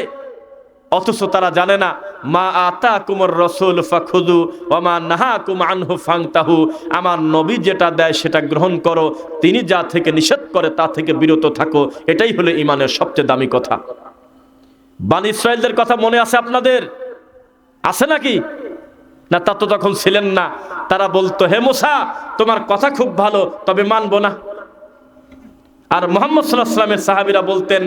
অথচ তারা জানে না মা আতাকুমুর রাসূল ফাখুযু ওয়া মা নাহাকুম আনহু ফান্তাহু, আমার নবী যেটা দেয় সেটা গ্রহণ করো, তিনি যা থেকে নিষেধ করে তা থেকে বিরত থাকো, এটাই হলো ঈমানের সবচেয়ে দামি কথা। বনী ইসরাঈলদের কথা মনে আছে আপনাদের? আছে নাকি? না, তা তো তখন ছিলেন না। তারা বলতো হে মুসা তোমার কথা খুব ভালো, তবে মানবো না। আর মুহাম্মদ সাল্লাল্লাহু আলাইহি ওয়াসাল্লামের সাহাবীরা বলতেন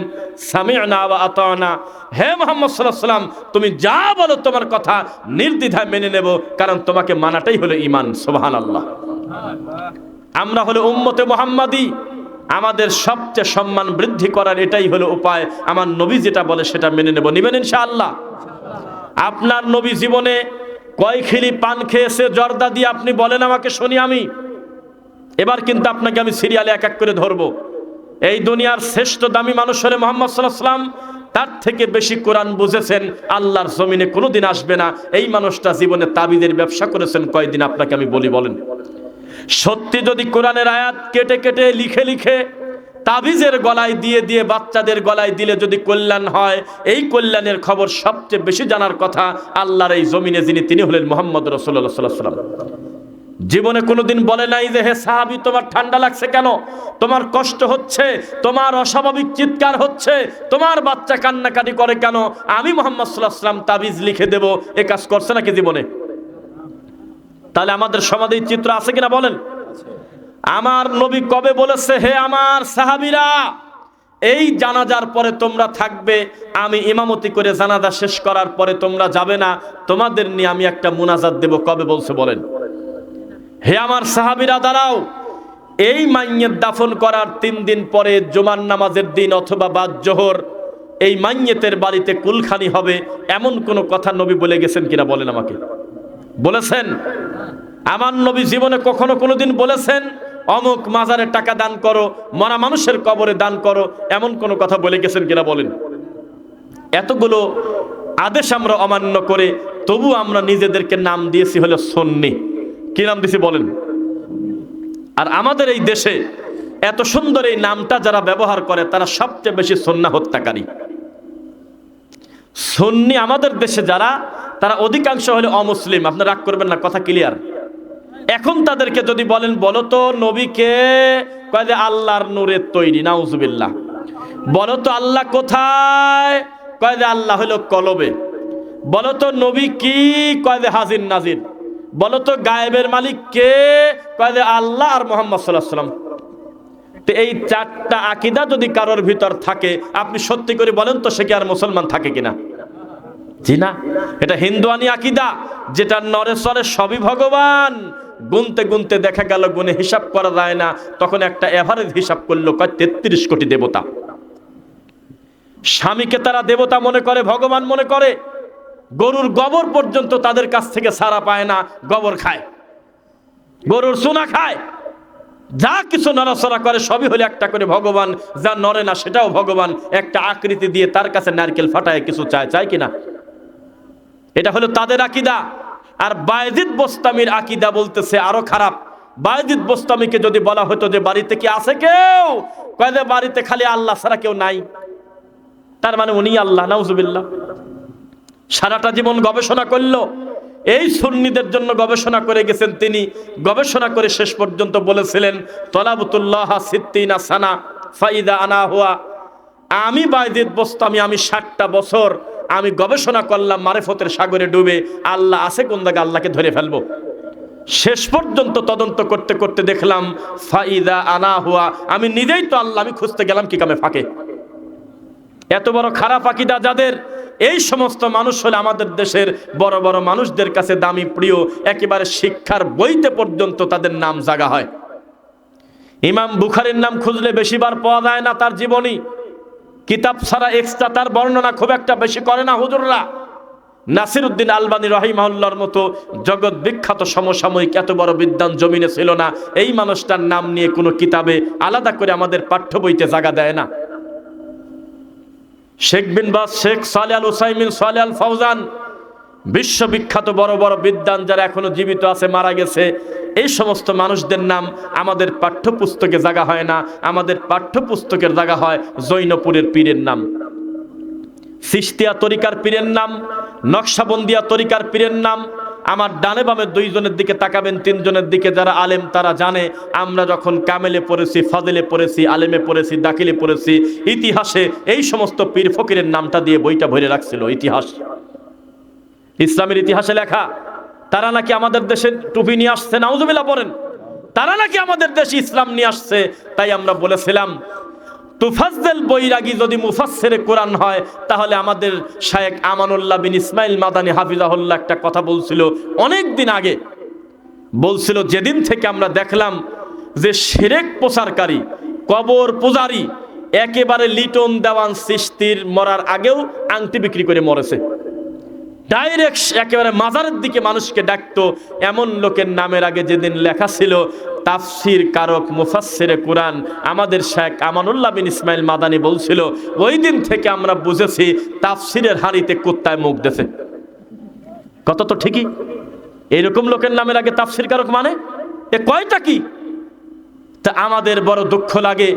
সামি'না ওয়া আতা'না, হে মুহাম্মদ সাল্লাল্লাহু আলাইহি ওয়াসাল্লাম তুমি যা বলো তোমার কথা নির্দ্বিধায় মেনে নেব, কারণ তোমাকে মানাটাই হলো ঈমান। সুবহানাল্লাহ। আমরা হলো উম্মতে মুহাম্মাদি, আমাদের সবচেয়ে সম্মান বৃদ্ধি করার এটাই হলো উপায়, আমার নবী যেটা বলে সেটা মেনে নেব। নেবেন ইনশাআল্লাহ? আপনার নবী জীবনে কয় খিলি পান খেয়েছে জর্দা দিয়ে আপনি বলেন আমাকে শুনি আমি। এবার কিন্তু আপনাকে আমি সিরিয়ালে এক এক করে ধরবো। এই দুনিয়ার শ্রেষ্ঠ দামি মানুষ হলে মুহাম্মদ সাল্লাল্লাহু আলাইহি ওয়াসাল্লাম, তার থেকে বেশি কোরআন বুঝেছেন, আল্লাহর জমিনে কোনোদিন আসবে না এই মানুষটা জীবনে তাবিজের ব্যবসা করেছেন কয়দিন আপনাকে আমি বলি বলেন। সত্যি যদি কোরআনের আয়াত কেটে কেটে লিখে লিখে তাবিজের গলায় দিয়ে দিয়ে বাচ্চাদের গলায় দিলে যদি কল্যাণ হয়, এই কল্যাণের খবর সবচেয়ে বেশি জানার কথা আল্লাহর এই জমিনে যিনি, তিনি হলেন মুহাম্মদ রাসূলুল্লাহ সাল্লাল্লাহু আলাইহি ওয়াসাল্লাম। জীবনে কোনোদিন বলে নাই যে হে সাহাবী তোমার ঠান্ডা লাগছে কেন, তোমার কষ্ট হচ্ছে, তোমার অস্বাভাবিক চিৎকার হচ্ছে, তোমার বাচ্চা কান্নাকাটি করে কেন, আমি মুহাম্মদ সাল্লাল্লাহু আলাইহি ওয়াসাল্লাম তাবিজ লিখে দেব, এ কাজ করছে নাকি জীবনে? তাহলে আমাদের সমাজে চিত্র আছে কিনা বলেন? আমার নবী কবে বলেছে হে আমার সাহাবীরা এই জানাজার পরে তোমরা থাকবে, আমি ইমামতি করে জানাজা শেষ করার পরে তোমরা যাবে না, তোমাদের নিয়ে আমি একটা মুনাজাত দেব, কবে বলছে বলেন? হে আমার সাহাবীরা দাঁড়াও, এই মাইয়ের দাফন করার 3 দিন পরে জুমার নামাজের দিন অথবা বাদ জোহর এই মাইয়েতের বাড়িতে কুলখানি হবে, এমন কোন কথা নবী বলে গেছেন কিনা বলেন আমাকে? বলেছেন? আমার নবী জীবনে কখনো কোনোদিন বলেছেন অমুক মাজারে টাকা দান করো, মরা মানুষের কবরে দান করো, এমন কোন কথা বলে গেছেন কিনা বলেন? এতগুলো আদেশ আমরা অমান্য করে তবু আমরা নিজেদেরকে নাম দিয়েছি হলো সুন্নি। কি নাম দিয়েছি বলেন? আর আমাদের এই দেশে এত সুন্দর এই নামটা যারা ব্যবহার করে তারা সবচেয়ে বেশি সুন্নাহ হত্যাকারী। সুন্নি আমাদের দেশে যারা, তারা অধিকাংশ হলো অমুসলিম। আপনারা রাগ করবেন না, কথা ক্লিয়ার। এখন তাদেরকে যদি বলেন বলো তো নবীকে, কয় যে আল্লাহর নূরের তৈরি, নাউজুবিল্লাহ। বলো তো আল্লাহ কোথায়, কয় যে আল্লাহ হলো কলবে। বলো তো নবী কি, কয় যে হাজির নাজির। বলো তো গায়েবের মালিক কে, কয় যে আল্লাহ আর মুহাম্মদ সাল্লাল্লাহু আলাইহি ওয়াসাল্লাম। তো এই 4টা আকীদা যদি কারোর ভিতর থাকে, আপনি সত্যি করে বলেন তো সে কি আর মুসলমান থাকে কিনা? জি না, এটা হিন্দুয়ানি আকীদা, যেটা নরে চরে সবই ভগবান। গুনতে গুনতে দেখা গেল গুনে হিসাব করা যায় না, তখন একটা এভারেজ হিসাব করলো কয় 33 কোটি দেবতা। স্বামীকে তারা দেবতা মনে করে, ভগবান মনে করে। গরুর গোবর পর্যন্ত তাদের কাছ থেকে ছাড়া পায় না, গোবর খায়, গরুর চুনা খায়, যা কিছু নড়াচড়া করে সবই হলো একটা করে ভগবান। যা নড়ে না সেটাও ভগবান, একটা আকৃতি দিয়ে তার কাছে নারকেল ফাটায় কিছু চায়, চায় কিনা? এটা হলো তাদের আকীদা। আর বায়েজিদ বোস্তামির আকীদা বলতেছে আরো খারাপ। বায়জিদ বোস্তামীকে যদি বলা হতো যে বাড়িতে কি আছে কেউ, কয় যে বাড়িতে খালি আল্লাহ ছাড়া কেউ নাই, তার মানে উনি আল্লাহ। নাউজুবিল্লাহ। সারাটা জীবন গবেষণা করলো, এই সুন্নিদের জন্য গবেষণা করে গেছেন তিনি। গবেষণা করে শেষ পর্যন্ত বলেছিলেন তলাবতুল্লাহ সিত্তিনা সানা ফাইদা আনা হুয়া, আমি বায়জিদ বোস্তামী, আমি 60টা বছর আমি গবেষণা করলাম মারিফতের সাগরে ডুবে, আল্লাহ আছে কোন জায়গায়, আল্লাহকে ধরে ফেলবো। শেষ পর্যন্ত তদন্ত করতে করতে দেখলাম ফাইদা আনা হুয়া, আমি নিজেই তো আল্লাহ, আমি খুঁজতে গেলাম কি কামে ফাঁকে। এত বড় খারাপ আকীদা যাদের, এই সমস্ত মানুষ হলে আমাদের দেশের বড় বড় মানুষদের কাছে দামি প্রিয়, একেবারে শিক্ষার বইতে পর্যন্ত তাদের নাম জাগা হয়। ইমাম বুখারীর নাম খুঁজলে বেশিবার পাওয়া যায় না তার জীবনী, কিতাব ছাড়া এক্সট্রা তার বর্ণনা খুব একটা বেশি করে না হুজুররা। নাসিরউদ্দিন আলবানী রাহিমাহুল্লাহর মতো জগৎ বিখ্যাত সমসাময়িক এত বড় বিদ্বান জমিনে ছিল না, এই মানুষটার নাম নিয়ে কোনো কিতাবে আলাদা করে আমাদের পাঠ্য বইতে জায়গা দেয় না। শেখ বিন বাজ, শেখ সালেহ আল উসাইমিন, সালেহ আল ফাউজান, বিশ্ববিখ্যাত বড় বড় বিদ্বান যারা এখনো জীবিত আছে, মারা গেছে, এই সমস্ত মানুষদের নাম আমাদের পাঠ্যপুস্তকে জায়গা হয় না। আমাদের পাঠ্যপুস্তকের জায়গা হয় জৈনপুরের পীরের নাম, চিশতিয়া তরিকার পীরের নাম, নকশাবন্দিয়া তরিকার পীরের নাম। আমার ডানে বামে দুইজনের দিকে তাকাবেন, তিনজনের দিকে যারা আলেম তারা জানে আমরা যখন কামেলে পড়েছি, ফাজিলে পড়েছি, আলেমে পড়েছি, দাখিলে পড়েছি, ইতিহাসে এই সমস্ত পীর ফকিরের নামটা দিয়ে বইটা ভরে রাখছিল। ইতিহাস, ইসলামের ইতিহাসে লেখা, তারা নাকি আমাদের দেশে টুপি নিয়ে আসছে, নাউজুবিল্লাহ পড়েন, তারা নাকি আমাদের দেশে ইসলাম নিয়ে আসছে। তাই আমরা বলেছিলাম তুফাজ্জল বৈরাগী যদি মুফাসসিরে কোরআন হয়, তাহলে আমাদের শায়েখ আমানুল্লাহ বিন ইসমাইল মাদানী হাফিজাহুল্লাহ একটা কথা বলছিল অনেক দিন আগে, বলছিল যেদিন থেকে আমরা দেখলাম যে শিরক প্রচারকারী, কবর পূজারী, একেবারে লিটন দেওয়ান চিশতির মরার আগেও আংটি বিক্রি করে মরেছে, ডাইরেক্ট একেবারে মাজারের দিকে মানুষকে ডাকতো, এমন লোকের নামের আগে যেদিন লেখা ছিল তাফসির কারক মুফাসসিরে কোরআন, আমাদের শেখ আমানুল্লাহ বিন ইসমাইল মাদানী বলছিল ওই দিন থেকে আমরা বুঝেছি তাফসিরের হাঁড়িতে কুত্তায় মুখ দেছে। কত তো ঠিকই, এইরকম লোকের নামের আগে তাফসির কারক মানে এ কয়টা কি? তা আমাদের বড় দুঃখ লাগে,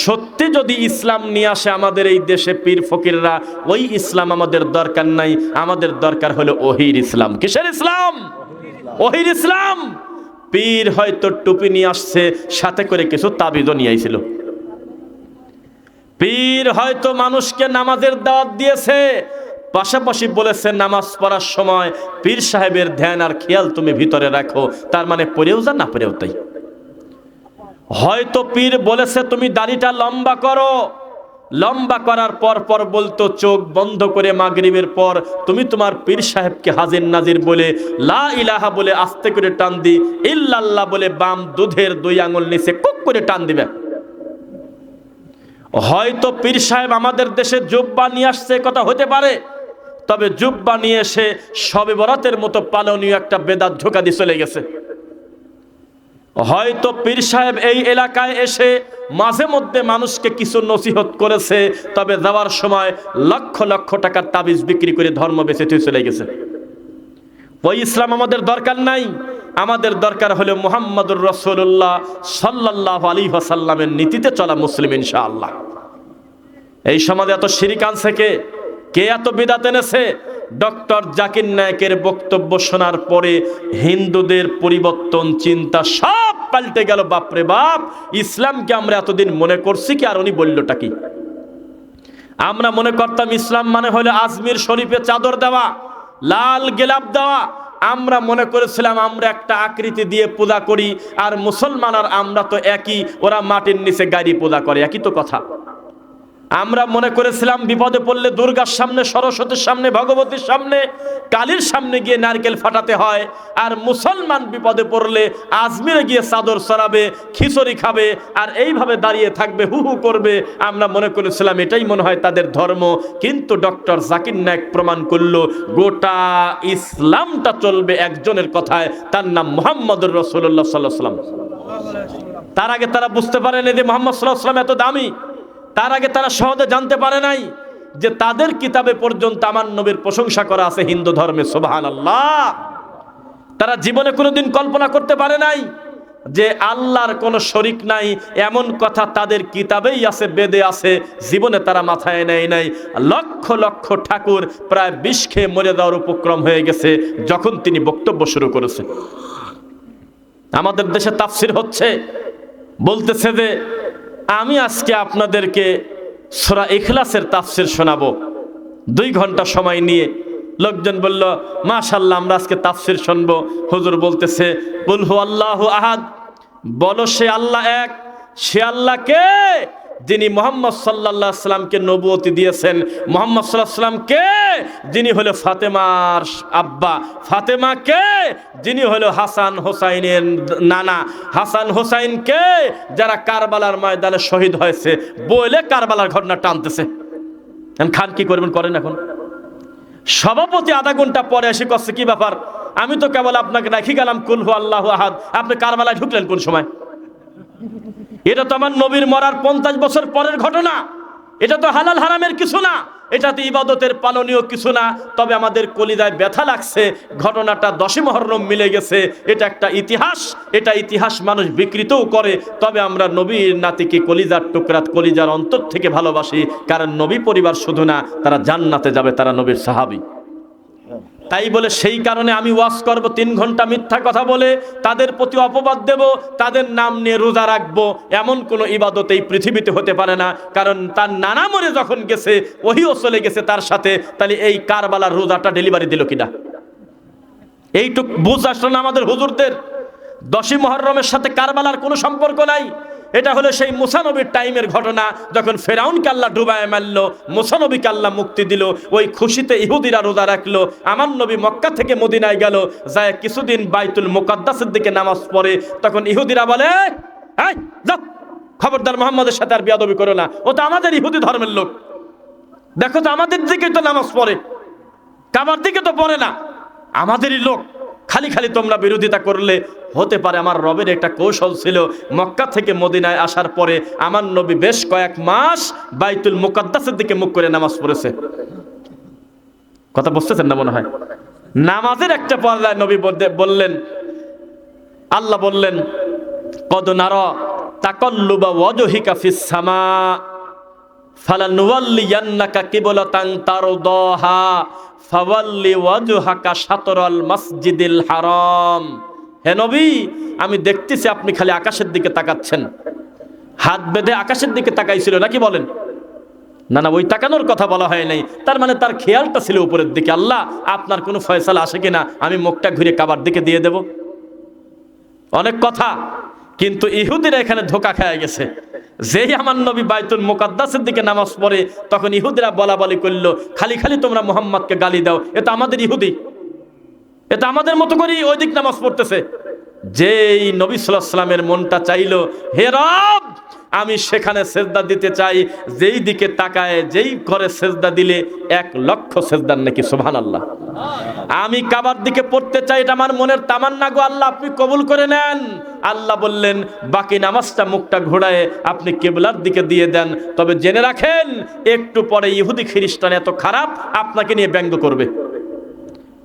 সত্যি যদি ইসলাম নিয়ে আসে আমাদের এই দেশে পীর ফকিররা, ওই ইসলাম আমাদের দরকার নাই, আমাদের দরকার হলো ওহির ইসলাম। কিসের ইসলাম? ওহির ইসলাম। পীর হয়তো টুপি নিয়ে আসছে, সাথে করে কিছু তাবিজও নিয়ে আইছিল। পীর হয়তো মানুষকে নামাজের দাওয়াত দিয়েছে, পাশাপাশি বলেছে নামাজ পড়ার সময় পীর সাহেবের ধ্যান আর খেয়াল তুমি ভিতরে রাখো, তার মানে পড়েও যা না পড়েও তাই। হয়তো পীর বলেছে তুমি দাড়িটা লম্বা করো, লম্বা করার পর পর বলতো চোখ বন্ধ করে মাগরিবের পর তুমি তোমার পীর সাহেবকে হাজির নাজির বলে লা ইলাহা বলে আস্তে করে টান দি, ইল্লাল্লাহ বলে বাম দুধের 2 আঙ্গুল নিচে কুক করে টান দিবে। হয়তো পীর সাহেব আমাদের দেশে জুব্বা নিয়ে আসছে, কথা হতে পারে, তবে জুব্বা নিয়ে এসে শবে বরাতের মতো পালনীয় একটা বেদাত ঢোকা দিয়ে চলে গেছে। হয়তো পীর সাহেব এই এলাকায় এসে মাঝে মধ্যে মানুষকে কিছু নসিহত করেছে, তবে যাওয়ার সময় লক্ষ লক্ষ টাকার তাবিজ বিক্রি করে ধর্ম বেঁচে চলে গেছে। ওই ইসলাম আমাদের দরকার নাই, আমাদের দরকার হলো মুহাম্মদুর রাসূলুল্লাহ সাল্লাল্লাহু আলাইহি ওয়াসাল্লামের নীতিতে চলা মুসলিম ইনশাআল্লাহ। এই সমাজে এত শিরিক আনছে কে এত বিদআত এনেছে? ডক্টর জাকির নায়েকের বক্তব্য শোনার পরে হিন্দুদের পরিবর্তন চিন্তা সব পাল্টে গেল। বাপরে বাপ, ইসলামকে আমরা এতদিন মনে করছি কি, আর উনি বললটা কি? আমরা মনে করতাম ইসলাম মানে হলো আজমির শরীফে চাদর দেওয়া, লাল গেলাপ দেওয়া। আমরা মনে করেছিলাম আমরা একটা আকৃতি দিয়ে পূজা করি, আর মুসলমান আর আমরা তো একই, ওরা মাটির নিচে গাড়ি পূজা করে, একই তো কথা। আমরা মনে করেছিলাম বিপদে পড়লে দুর্গার সামনে, সরস্বতীর সামনে, ভগবতীর সামনে, কালীর সামনে গিয়ে নারকেল ফাটাতে হয়, আর মুসলমান বিপদে পড়লে আজমিরে গিয়ে চাদর চড়াবে, খিচুড়ি খাবে, আর এইভাবে দাঁড়িয়ে থাকবে, হু হু করবে। আমরা মনে করেছিলাম এটাই মনে হয় তাদের ধর্ম। কিন্তু ডক্টর জাকির নায়েক প্রমাণ করলো গোটা ইসলামটা চলবে একজনের কথায়, তার নাম মুহাম্মদুর রাসূলুল্লাহ সাল্লাল্লাহু আলাইহি ওয়াসাল্লাম। তার আগে তারা বুঝতে পারেনি যে মুহাম্মদ সাল্লাল্লাহু আলাইহি ওয়াসাল্লাম এত দামি। তার আগে তারা সহজে জানতে পারে নাই যে তাদের কিতাবে পর্যন্ত আমার নবীর প্রশংসা করা আছে হিন্দু ধর্মে। সুবহানাল্লাহ। তারা জীবনে কোনোদিন কল্পনা করতে পারে নাই যে আল্লাহর কোনো শরিক নাই এমন কথা তাদের কিতাবেই আছে, বেদে আছে, জীবনে তারা মাথায় নেয় নাই। লক্ষ লক্ষ ঠাকুর প্রায় বিষ খেয়ে মরে যাওয়ার উপক্রম হয়ে গেছে যখন তিনি বক্তব্য শুরু করেছেন। আমাদের দেশে তাফসির হচ্ছে, বলতেছে যে আমি আজকে আপনাদেরকে সূরা ইখলাসের তাফসির শোনাবো 2 ঘন্টা সময় নিয়ে। লোকজন বলল মাশাআল্লাহ, আমরা আজকে তাফসির শুনবো। হুজুর বলতেছে কুল হু আল্লাহু আহাদ, বলো সে আল্লাহ এক। সে আল্লাহ কে? যিনি মুহাম্মদ সাল্লাল্লাহু আলাইহি সাল্লামকে নবুয়তি দিয়েছেন। মুহাম্মদ সাল্লাল্লাহু আলাইহি সাল্লাম কে? যিনি হলো ফাতেমার আব্বা। ফাতেমা কে? যিনি হলো হাসান হোসাইনের নানা। হাসান হোসাইন কে? যারা কারবালার ময়দানে শহীদ হয়েছে। বলে কারবালার ঘটনা টানতেছে। খান কি করবেন করেন। এখন সভাপতি আধা ঘন্টা পরে এসে করছে কি ব্যাপার, আমি তো কেবল আপনাকে রাখি গেলাম কুল হু আল্লাহু আহাদ, আপনি কারবালায় ঢুকলেন কোন সময়? এটা তো আমার নবীর মরার 50 বছর পরের ঘটনা। এটা তো হালাল হারামের কিছু না, এটা তো ইবাদতের পালনীয় কিছু না। তবে আমাদের কলিজায় ব্যথা লাগছে, ঘটনাটা 10 মুহররম মিলে গেছে। এটা একটা ইতিহাস, এটা ইতিহাস মানুষ বিকৃতও করে। তবে আমরা নবীর নাতিকে কলিজার টুকরা, কলিজার অন্তর থেকে ভালোবাসি। কারণ নবী পরিবার শুধু না, তারা জান্নাতে যাবে, তারা নবীর সাহাবী। তাই বলে সেই কারণে আমি ওয়াজ করব 3 ঘন্টা মিথ্যা কথা বলে, তাদের প্রতি অপবাদ দেব, তাদের নাম নিয়ে রোজা রাখবো, এমন কোন ইবাদত এই পৃথিবীতে হতে পারে না। কারণ তার নানা মরে যখন গেছে, ওহিও চলে গেছে তার সাথে। তাহলে এই কারবালার রোজাটা ডেলিভারি দিল কিনা? এইটুক বুঝ আসলো না আমাদের হুজুরদের। 10 মুহররমের সাথে কারবালার কোনো সম্পর্ক নাই। এটা হলো সেই মুসা নবীর টাইমের ঘটনা, যখন ফেরাউনকে আল্লাহ ডুবায় মারলো, মুসা নবীকে আল্লাহ মুক্তি দিল। ওই খুশিতে ইহুদিরা রোজা রাখলো। আমার নবী মক্কা থেকে মদিনায় গেল, যায় কিছুদিন বাইতুল মুকাদ্দাসের দিকে নামাজ পড়ে। তখন ইহুদিরা বলে, এই যাও, খবরদার মুহাম্মাদের সাথে আর বিয়াদবি করো না, ও তো আমাদের ইহুদি ধর্মের লোক। দেখো তো আমাদের দিকে তো নামাজ পড়ে, কাবার দিকে তো পড়ে না, আমাদেরই লোক। খালি খালি তোমরা বিরোধিতা করলে হতে পারে। আমার রবের একটা কৌশল ছিল, মক্কা থেকে মদিনায় আসার পরে আমার নবী বেশ কয়েক মাস বাইতুল মুকাদ্দাসের দিকে মুখ করে নামাজ পড়েছে। কথা বুঝতেছেন না মনে হয়? নামাজের একটা পর্যায়ে নবী বললেন, আল্লাহ বললেন, কদ নারা তাকাল্লুবা ওয়াজহিকা ফিস সামা ফালানুওয়াল্লিয়ান্নাকা কিবলাতান তারদাহা ফাওয়াল্লি ওয়াজহাকা শাতরাল মাসজিদিল হারাম। হে নবী, আমি দেখতেছি আপনি খালি আকাশের দিকে তাকাচ্ছেন। হাত বেঁধে আকাশের দিকে তাকাইছিল নাকি বলেন? না না, ওই তাকানোর কথা বলা হয় নাই। তার মানে তার খেয়ালটা ছিল উপরের দিকে। আল্লাহ, আপনার কোনো ফয়সালা আসে কিনা, আমি মুখটা ঘুরে কাবার দিকে দিয়ে দেব। অনেক কথা, কিন্তু ইহুদিরা এখানে ধোঁকা খেয়ে গেছে। যেই আমার নবী বাইতুল মুকাদ্দাসের দিকে নামাজ পড়ে, তখন ইহুদিরা বলা বলি করলো, খালি খালি তোমরা মুহাম্মদকে গালি দাও, এটা আমাদের ইহুদি, এটা আমাদের মতো করেই ওই দিক নামাজ পড়তেছে। যেই নবী সাল্লাল্লাহু আলাইহি ওয়াসাল্লামের মনটা চাইলো, হে রব, আমি সেখানে সেজদা দিতে চাই, যেই দিকে তাকায়, যেই ঘরে সেজদা দিলে 1 লক্ষ সেজদার নাকি, সুবহানাল্লাহ। আমি কাবার দিকে পড়তে চাই, এটা আমার মনের তামান্না গো আল্লাহ, আপনি কবুল করে নেন। আল্লাহ বললেন, বাকি নামাজটা মুখটা ঘোরায় আপনি কিবলার দিকে দিয়ে দেন। তবে জেনে রাখেন, একটু পরে ইহুদি খ্রিস্টান এত খারাপ, আপনাকে নিয়ে ব্যঙ্গ করবে,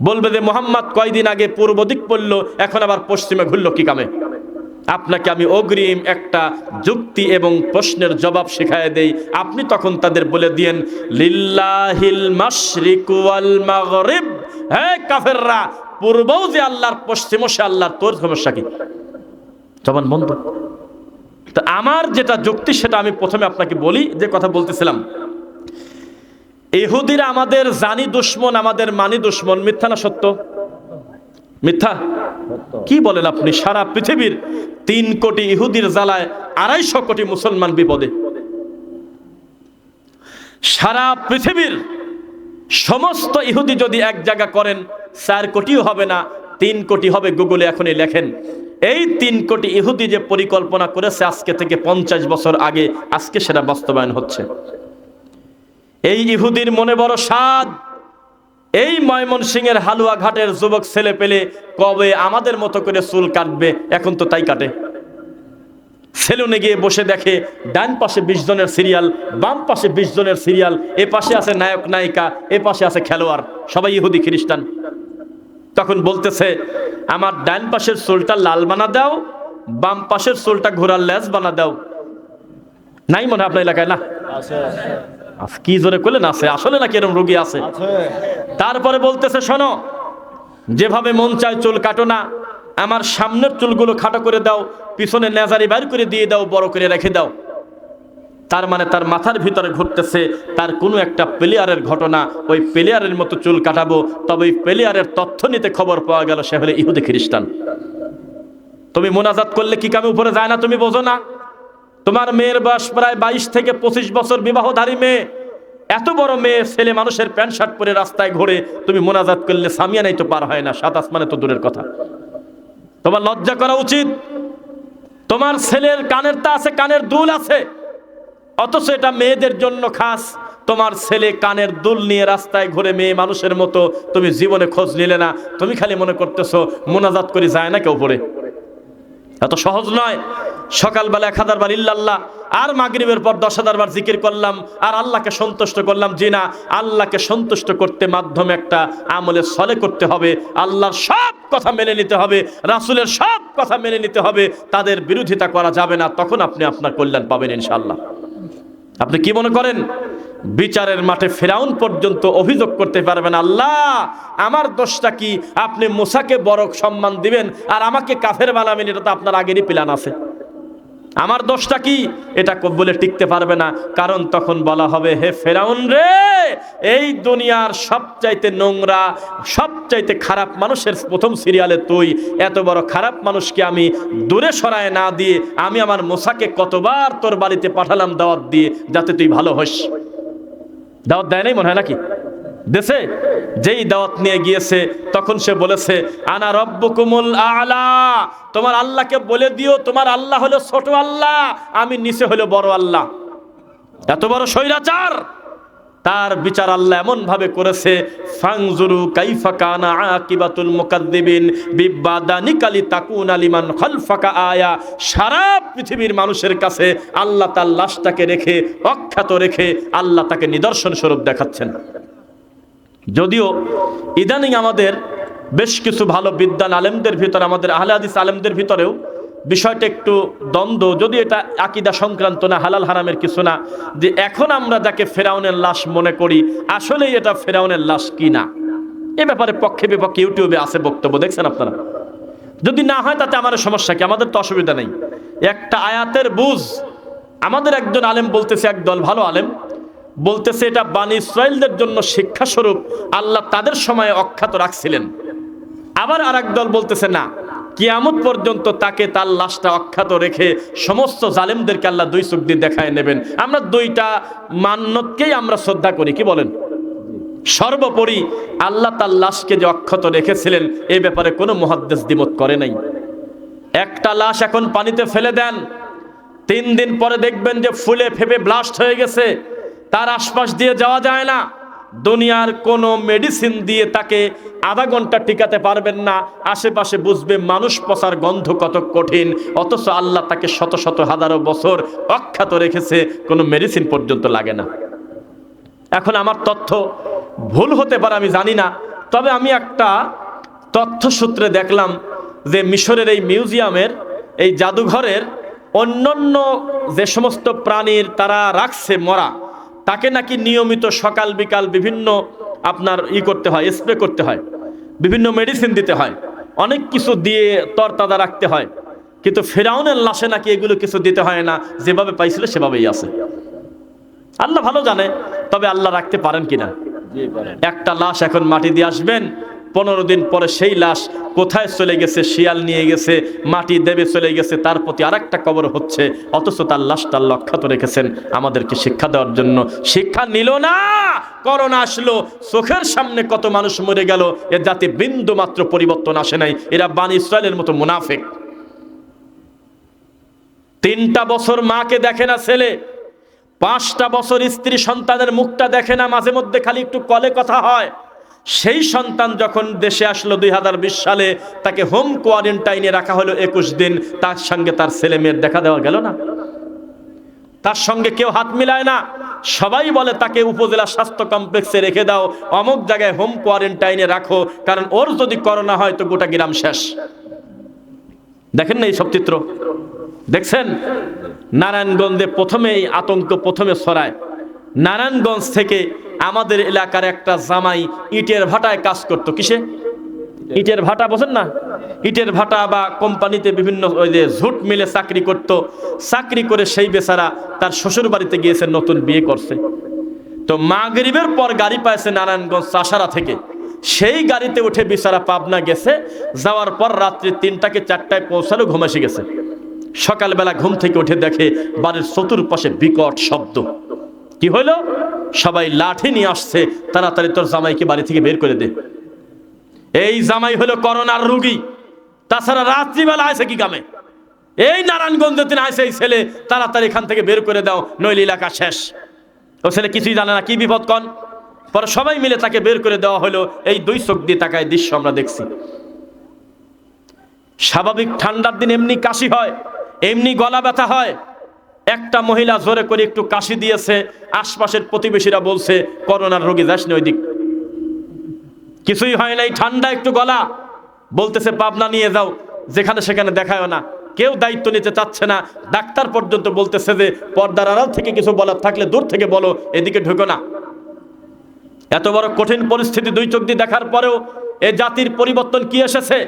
বলবে যে মুহাম্মদ কয়দিন আগে পূর্ব দিক পড়লো, এখন আবার পশ্চিমে ঘুরলো কি কামে। আপনাকে আমি অগ্রিম একটা যুক্তি এবং প্রশ্নের জবাব শিখায় দেই, আপনি তখন তাদের বলে দিয়েন, লিল্লাহিল মাশরিকু ওয়াল মাগরিব। হে কাফেররা, পূর্বও যে আল্লাহর, পশ্চিমও সে আল্লাহর, তোর সমস্যা কি? জবান বন্ধ। তো আমার যেটা যুক্তি সেটা আমি প্রথমে আপনাকে বলি, যে কথা বলতেছিলাম, ইহুদিরা আমাদের জানি দুশ্মন, আমাদের মানি দুশ্মন। মিথ্যা না সত্য? মিথ্যা। কি বলেন আপনি? সারা পৃথিবীর 3 কোটি ইহুদির জ্বালায় 250 কোটি মুসলমান বিপদে। সারা পৃথিবীর সমস্ত ইহুদি যদি এক জায়গা করেন, 4 কোটিও হবে না, 3 কোটি হবে। গুগলে এখনই লেখেন, এই 3 কোটি ইহুদি যে পরিকল্পনা করেছে আজকে থেকে 50 বছর আগে, আজকে সেটা বাস্তবায়ন হচ্ছে। এই ইহুদির মনে বড় স্বাদ, এই ময়মনসিংহের হালুয়া ঘাটের যুবক ছেলে পেলে কবে আমাদের মতো করে চুল কাটবে? এখন তো তাই কাটে। সেলুনে গিয়ে বসে দেখে, ডান পাশে 20 জনের সিরিয়াল, বাম পাশে 20 জনের সিরিয়াল, এ পাশে আছে নায়ক নায়িকা, এ পাশে আছে খেলোয়াড়, সবাই ইহুদি খ্রিস্টান। তখন বলতেছে, আমার ডান পাশের চুলটা লাল বানা দাও, বাম পাশের চুলটা ঘোরার লেজ বানা দাও। নাই মনে হয় আপনার এলাকায়? না কি জোরে করলেন আছে, আসলে নাকি এরকম রোগী আছে? তারপরে বলতেছে শোনো, যেভাবে মন চায় চুল কাটো না, আমার সামনের চুলগুলো খাটো করে দাও, পিছনে নেজারি বাইর করে দিয়ে দাও, বড় করে রেখে দাও। তার মানে তার মাথার ভিতরে ঘুরতেছে তার কোনো একটা প্লেয়ারের ঘটনা, ওই প্লেয়ারের মতো চুল কাটাবো। তবে ওই প্লেয়ারের তথ্য নিতে খবর পাওয়া গেল সে হলে ইহুদি খ্রিস্টান। তুমি মোনাজাত করলে কি কামে উপরে যায় না? তুমি বোঝো না? তোমার মেয়ের বয়স প্রায় 22 থেকে 25 বছর, বিবাহধারী মেয়ে, এত বড় মেয়ে ছেলে মানুষের প্যান্ট শার্ট পরে রাস্তায় ঘোরে, তুমি মোনাজাত করলে সামিয়ানাই তো পার হয় না, সাত আসমানে তো দূরের কথা। তোমার লজ্জা করা উচিত। তোমার ছেলের কানের তা আছে, কানের দুল আছে, অথচ এটা মেয়েদের জন্য খাস। তোমার ছেলে কানের দুল নিয়ে রাস্তায় ঘুরে মেয়ে মানুষের মতো, তুমি জীবনে খোঁজ নিলে না। তুমি খালি মনে করতেছো মোনাজাত করে যায় না কেউ পড়ে। এত সহজ নয়। সকালবেলা 1000 বার ইল্লাল্লাহ, আর মাগরিবের পর 10,000 বার জিকির করলাম, আর আল্লাহকে সন্তুষ্ট করলাম। জি না, আল্লাহকে সন্তুষ্ট করতে মাধ্যমে একটা আমলে সলে করতে হবে। আল্লাহর সব কথা মেনে নিতে হবে, রাসূলের সব কথা মেনে নিতে হবে, তাদের বিরোধিতা করা যাবে না। তখন আপনি আপনার কল্যাণ পাবেন ইনশাআল্লাহ। আপনি কি মনে করেন বিচারের মাঠে ফিরাউন পর্যন্ত অভিযোগ করতে পারবেন আল্লাহ আমার দোষটা কি? আপনি মুসাকে বড় সম্মান দিবেন আর আমাকে কাফের বানাবেন, এটা তো আপনার আগেরই প্ল্যান আছে। আমার দোষটা কি? এটা বলে টিকতে পারবে না। কারণ তখন বলা হবে, হে ফেরাউন রে, এই দুনিয়ার সবচাইতে নোংরা, সবচাইতে খারাপ মানুষের প্রথম সিরিয়ালে তুই। এত বড় খারাপ মানুষকে আমি দূরে সরায় না দিয়ে আমি আমার মুসাকে কতবার তোর বাড়িতে পাঠালাম দাওয়াত দিয়ে, যাতে তুই ভালো হোস। দাওয়াত দেয় নাই মনে হয় নাকি? দেশে যেই দাওয়াত নিয়ে গিয়েছে তখন সে বলেছে, আনা রব্বুকুমুল আ'লা, তোমার আল্লাহকে বলে দিও তোমার আল্লাহ হলো ছোট আল্লাহ, আমি নিচে হলো বড় আল্লাহ। এত বড় স্বৈরাচার, তার বিচার আল্লাহ এমন ভাবে করেছে, ফাংজুরু কাইফা কানা আকিবাতুল মুকাদ্দিবিন বিবাদানিকালি তাকুনা লিমান খালফাকা আয়া। সারা পৃথিবীর মানুষের কাছে আল্লাহ তার লাশটাকে রেখে, অখ্যাত রেখে আল্লাহ তাকে নিদর্শন স্বরূপ দেখাচ্ছেন। যদিও ইদানিং আমাদের বেশ কিছু ভালো বিদ্বান আলেমদের ভিতরে, আমাদের আহলে হাদিস আলেমদের ভিতরেও বিষয়টা একটু দ্বন্দ্ব, যদি এটা আকীদা সংক্রান্ত না, হালাল হারামের কিছু না, যে এখন আমরা যাকে ফেরাউনের লাশ মনে করি আসলেই এটা ফেরাউনের লাশ কি না, এ ব্যাপারে পক্ষে বিপক্ষে ইউটিউবে আছে বক্তব্য, দেখছেন আপনারা। যদি না হয় তাতে আমার সমস্যা কি? আমাদের তো অসুবিধা নেই। একটা আয়াতের বুঝ আমাদের একজন আলেম বলতেছে, একদল ভালো আলেম বলতেছে এটা বানি ইসরাইলদের জন্য শিক্ষা স্বরূপ আল্লাহ তাদের সময় অখ্যাত রাখছিলেন। আবার আরেক দল বলতেছে না, কিয়ামত পর্যন্ত তাকে তার লাশটা অখ্যাত রেখে সমস্ত জালেমদেরকে আল্লাহ দুই চোখ দিয়ে দেখায় নেবেন। আমরা দুইটা মান্যতকেই আমরা শ্রদ্ধা করি, কি বলেন? সর্বোপরি আল্লাহ তার লাশকে যে অক্ষত রেখেছিলেন এ ব্যাপারে কোনো মুহাদ্দিস দ্বিমত করে নাই। একটা লাশ এখন পানিতে ফেলে দেন, 3 দিন পরে দেখবেন যে ফুলে ফেপে ব্লাস্ট হয়ে গেছে, তার আশপাশ দিয়ে যাওয়া যায় না। দুনিয়ার কোনো মেডিসিন দিয়ে তাকে আধা ঘন্টা টিকাতে পারবেন না, আশেপাশে বুঝবে মানুষ পচার গন্ধ কত কঠিন। অথচ আল্লাহ তাকে শত শত হাজারো বছর অখ্যাত রেখেছে, কোনো মেডিসিন পর্যন্ত লাগে না। এখন আমার তথ্য ভুল হতে পারে, আমি জানি না, তবে আমি একটা তথ্য সূত্রে দেখলাম যে মিশরের এই মিউজিয়ামের, এই জাদুঘরের অন্যান্য যে সমস্ত প্রাণীর তারা রাখছে মরা, তাকে নাকি নিয়মিত সকাল বিকাল বিভিন্ন আপনার করতে হয়, স্প্রে করতে হয়, বিভিন্ন মেডিসিন দিতে হয়, অনেক কিছু দিয়ে তরতাজা রাখতে হয়। কিন্তু ফেরাউনের লাশে নাকি এগুলো কিছু দিতে হয় না, যেভাবে পাইছিল সেভাবেই আছে। আল্লাহ ভালো জানে, তবে আল্লাহ রাখতে পারেন কিনা। একটা লাশ এখন মাটি দিয়ে আসবেন, 15 দিন পরে সেই লাশ কোথায় চলে গেছে, শিয়াল নিয়ে গেছে, মাটি দেবে চলে গেছে, তার প্রতি আরেকটা কবর হচ্ছে। অথচ তার লাশটা লক্ষ্যাত রেখেছেন আমাদেরকে শিক্ষা দেওয়ার জন্য। শিক্ষা নিল না, করোনা আসলো, চোখের সামনে কত মানুষ মরে গেল, এর জাতি বিন্দু মাত্র পরিবর্তন আসে নাই। এরা বানি ইসরাইলের মতো মুনাফিক। 3টা বছর মাকে দেখে না ছেলে, 5টা বছর স্ত্রী সন্তানের মুখটা দেখে না, মাঝে মধ্যে খালি একটু কলে কথা হয়। সেই সন্তান যখন দেশে আসলো 2020 সালে, তাকে হোম কোয়ারেন্টাইনে রাখা হলো 21 দিন। তার সঙ্গে তার ছেলে মেয়ের দেখা দেওয়া গেল না, তার সঙ্গে কেউ হাত মিলায় না। সবাই বলে তাকে উপজেলা স্বাস্থ্য কমপ্লেক্সে রেখে দাও, অমুক জায়গায় হোম কোয়ারেন্টাইনে রাখো, কারণ ওর যদি করোনা হয় তো গোটা গ্রাম শেষ। দেখেন না এইসব চিত্র, দেখছেন? নারায়ণগঞ্জে প্রথমে এই আতঙ্ক প্রথমে ছড়ায়। নারায়ণগঞ্জ থেকে আমাদের এলাকার একটা জামাই ইটের ভাটায় কাজ করত। কিসে? ইটের ভাটা, বোঝেন না? ইটের ভাটা বা কোম্পানিতে বিভিন্ন ওই যে ঝুট মিলে চাকরি করত। চাকরি করে সেই বেচারা তার শ্বশুর বাড়িতে গিয়েছে, নতুন বিয়ে করছে। তো মাগরিবের পর গাড়ি পাইছে নারায়ণগঞ্জ চাষারা থেকে, সেই গাড়িতে উঠে বেচারা পাবনা গেছে। যাওয়ার পর রাত্রি 3টা কি 4টায় পৌঁছালো, ঘুম এসে গেছে। সকালবেলা ঘুম থেকে উঠে দেখে বাড়ির চতুর্পাশে বিকট শব্দ। কি হইল? সবাই লাঠি নিয়ে আসছে, তাড়াতাড়ি তোর জামাইকে বাড়ি থেকে বের করে দে। এই জামাই হলো করোনার রোগী, তাছাড়া রাত্রিবেলা আছে কি কামে? এই নারায়ণগঞ্জে তিনি আইসে, এই ছেলে তাড়াতাড়ি এখান থেকে বের করে দাও, নইলে এলাকা শেষ। ও ছেলে কিছুই জানে না, কি বিপদ কন। পরে সবাই মিলে তাকে বের করে দেওয়া হলো। এই 2 চোখ দিয়ে তাকায় দৃশ্য আমরা দেখছি। স্বাভাবিক ঠান্ডার দিন এমনি কাশি হয়, এমনি গলা ব্যথা হয়। একটা মহিলা জোরে করে একটু কাশি দিয়েছে, আশপাশের প্রতিবেশীরা বলছে করোনার রোগী, যাস না ওইদিক। কিছুই হয় নাই, ঠান্ডা একটু গলা, বলতেছে পাবনা নিয়ে যাও, যেখানে সেখানে দেখায় না। কেউ দায়িত্ব নিতে চাচ্ছে না। ডাক্তার পর্যন্ত বলতেছে যে পর্দার আড়াল থেকে কিছু বলার থাকলে দূর থেকে বলো, এদিকে ঢুকো না। এত বড় কঠিন পরিস্থিতি 2 চোখ দিয়ে দেখার পরেও এই জাতির পরিবর্তন কি এসেছে?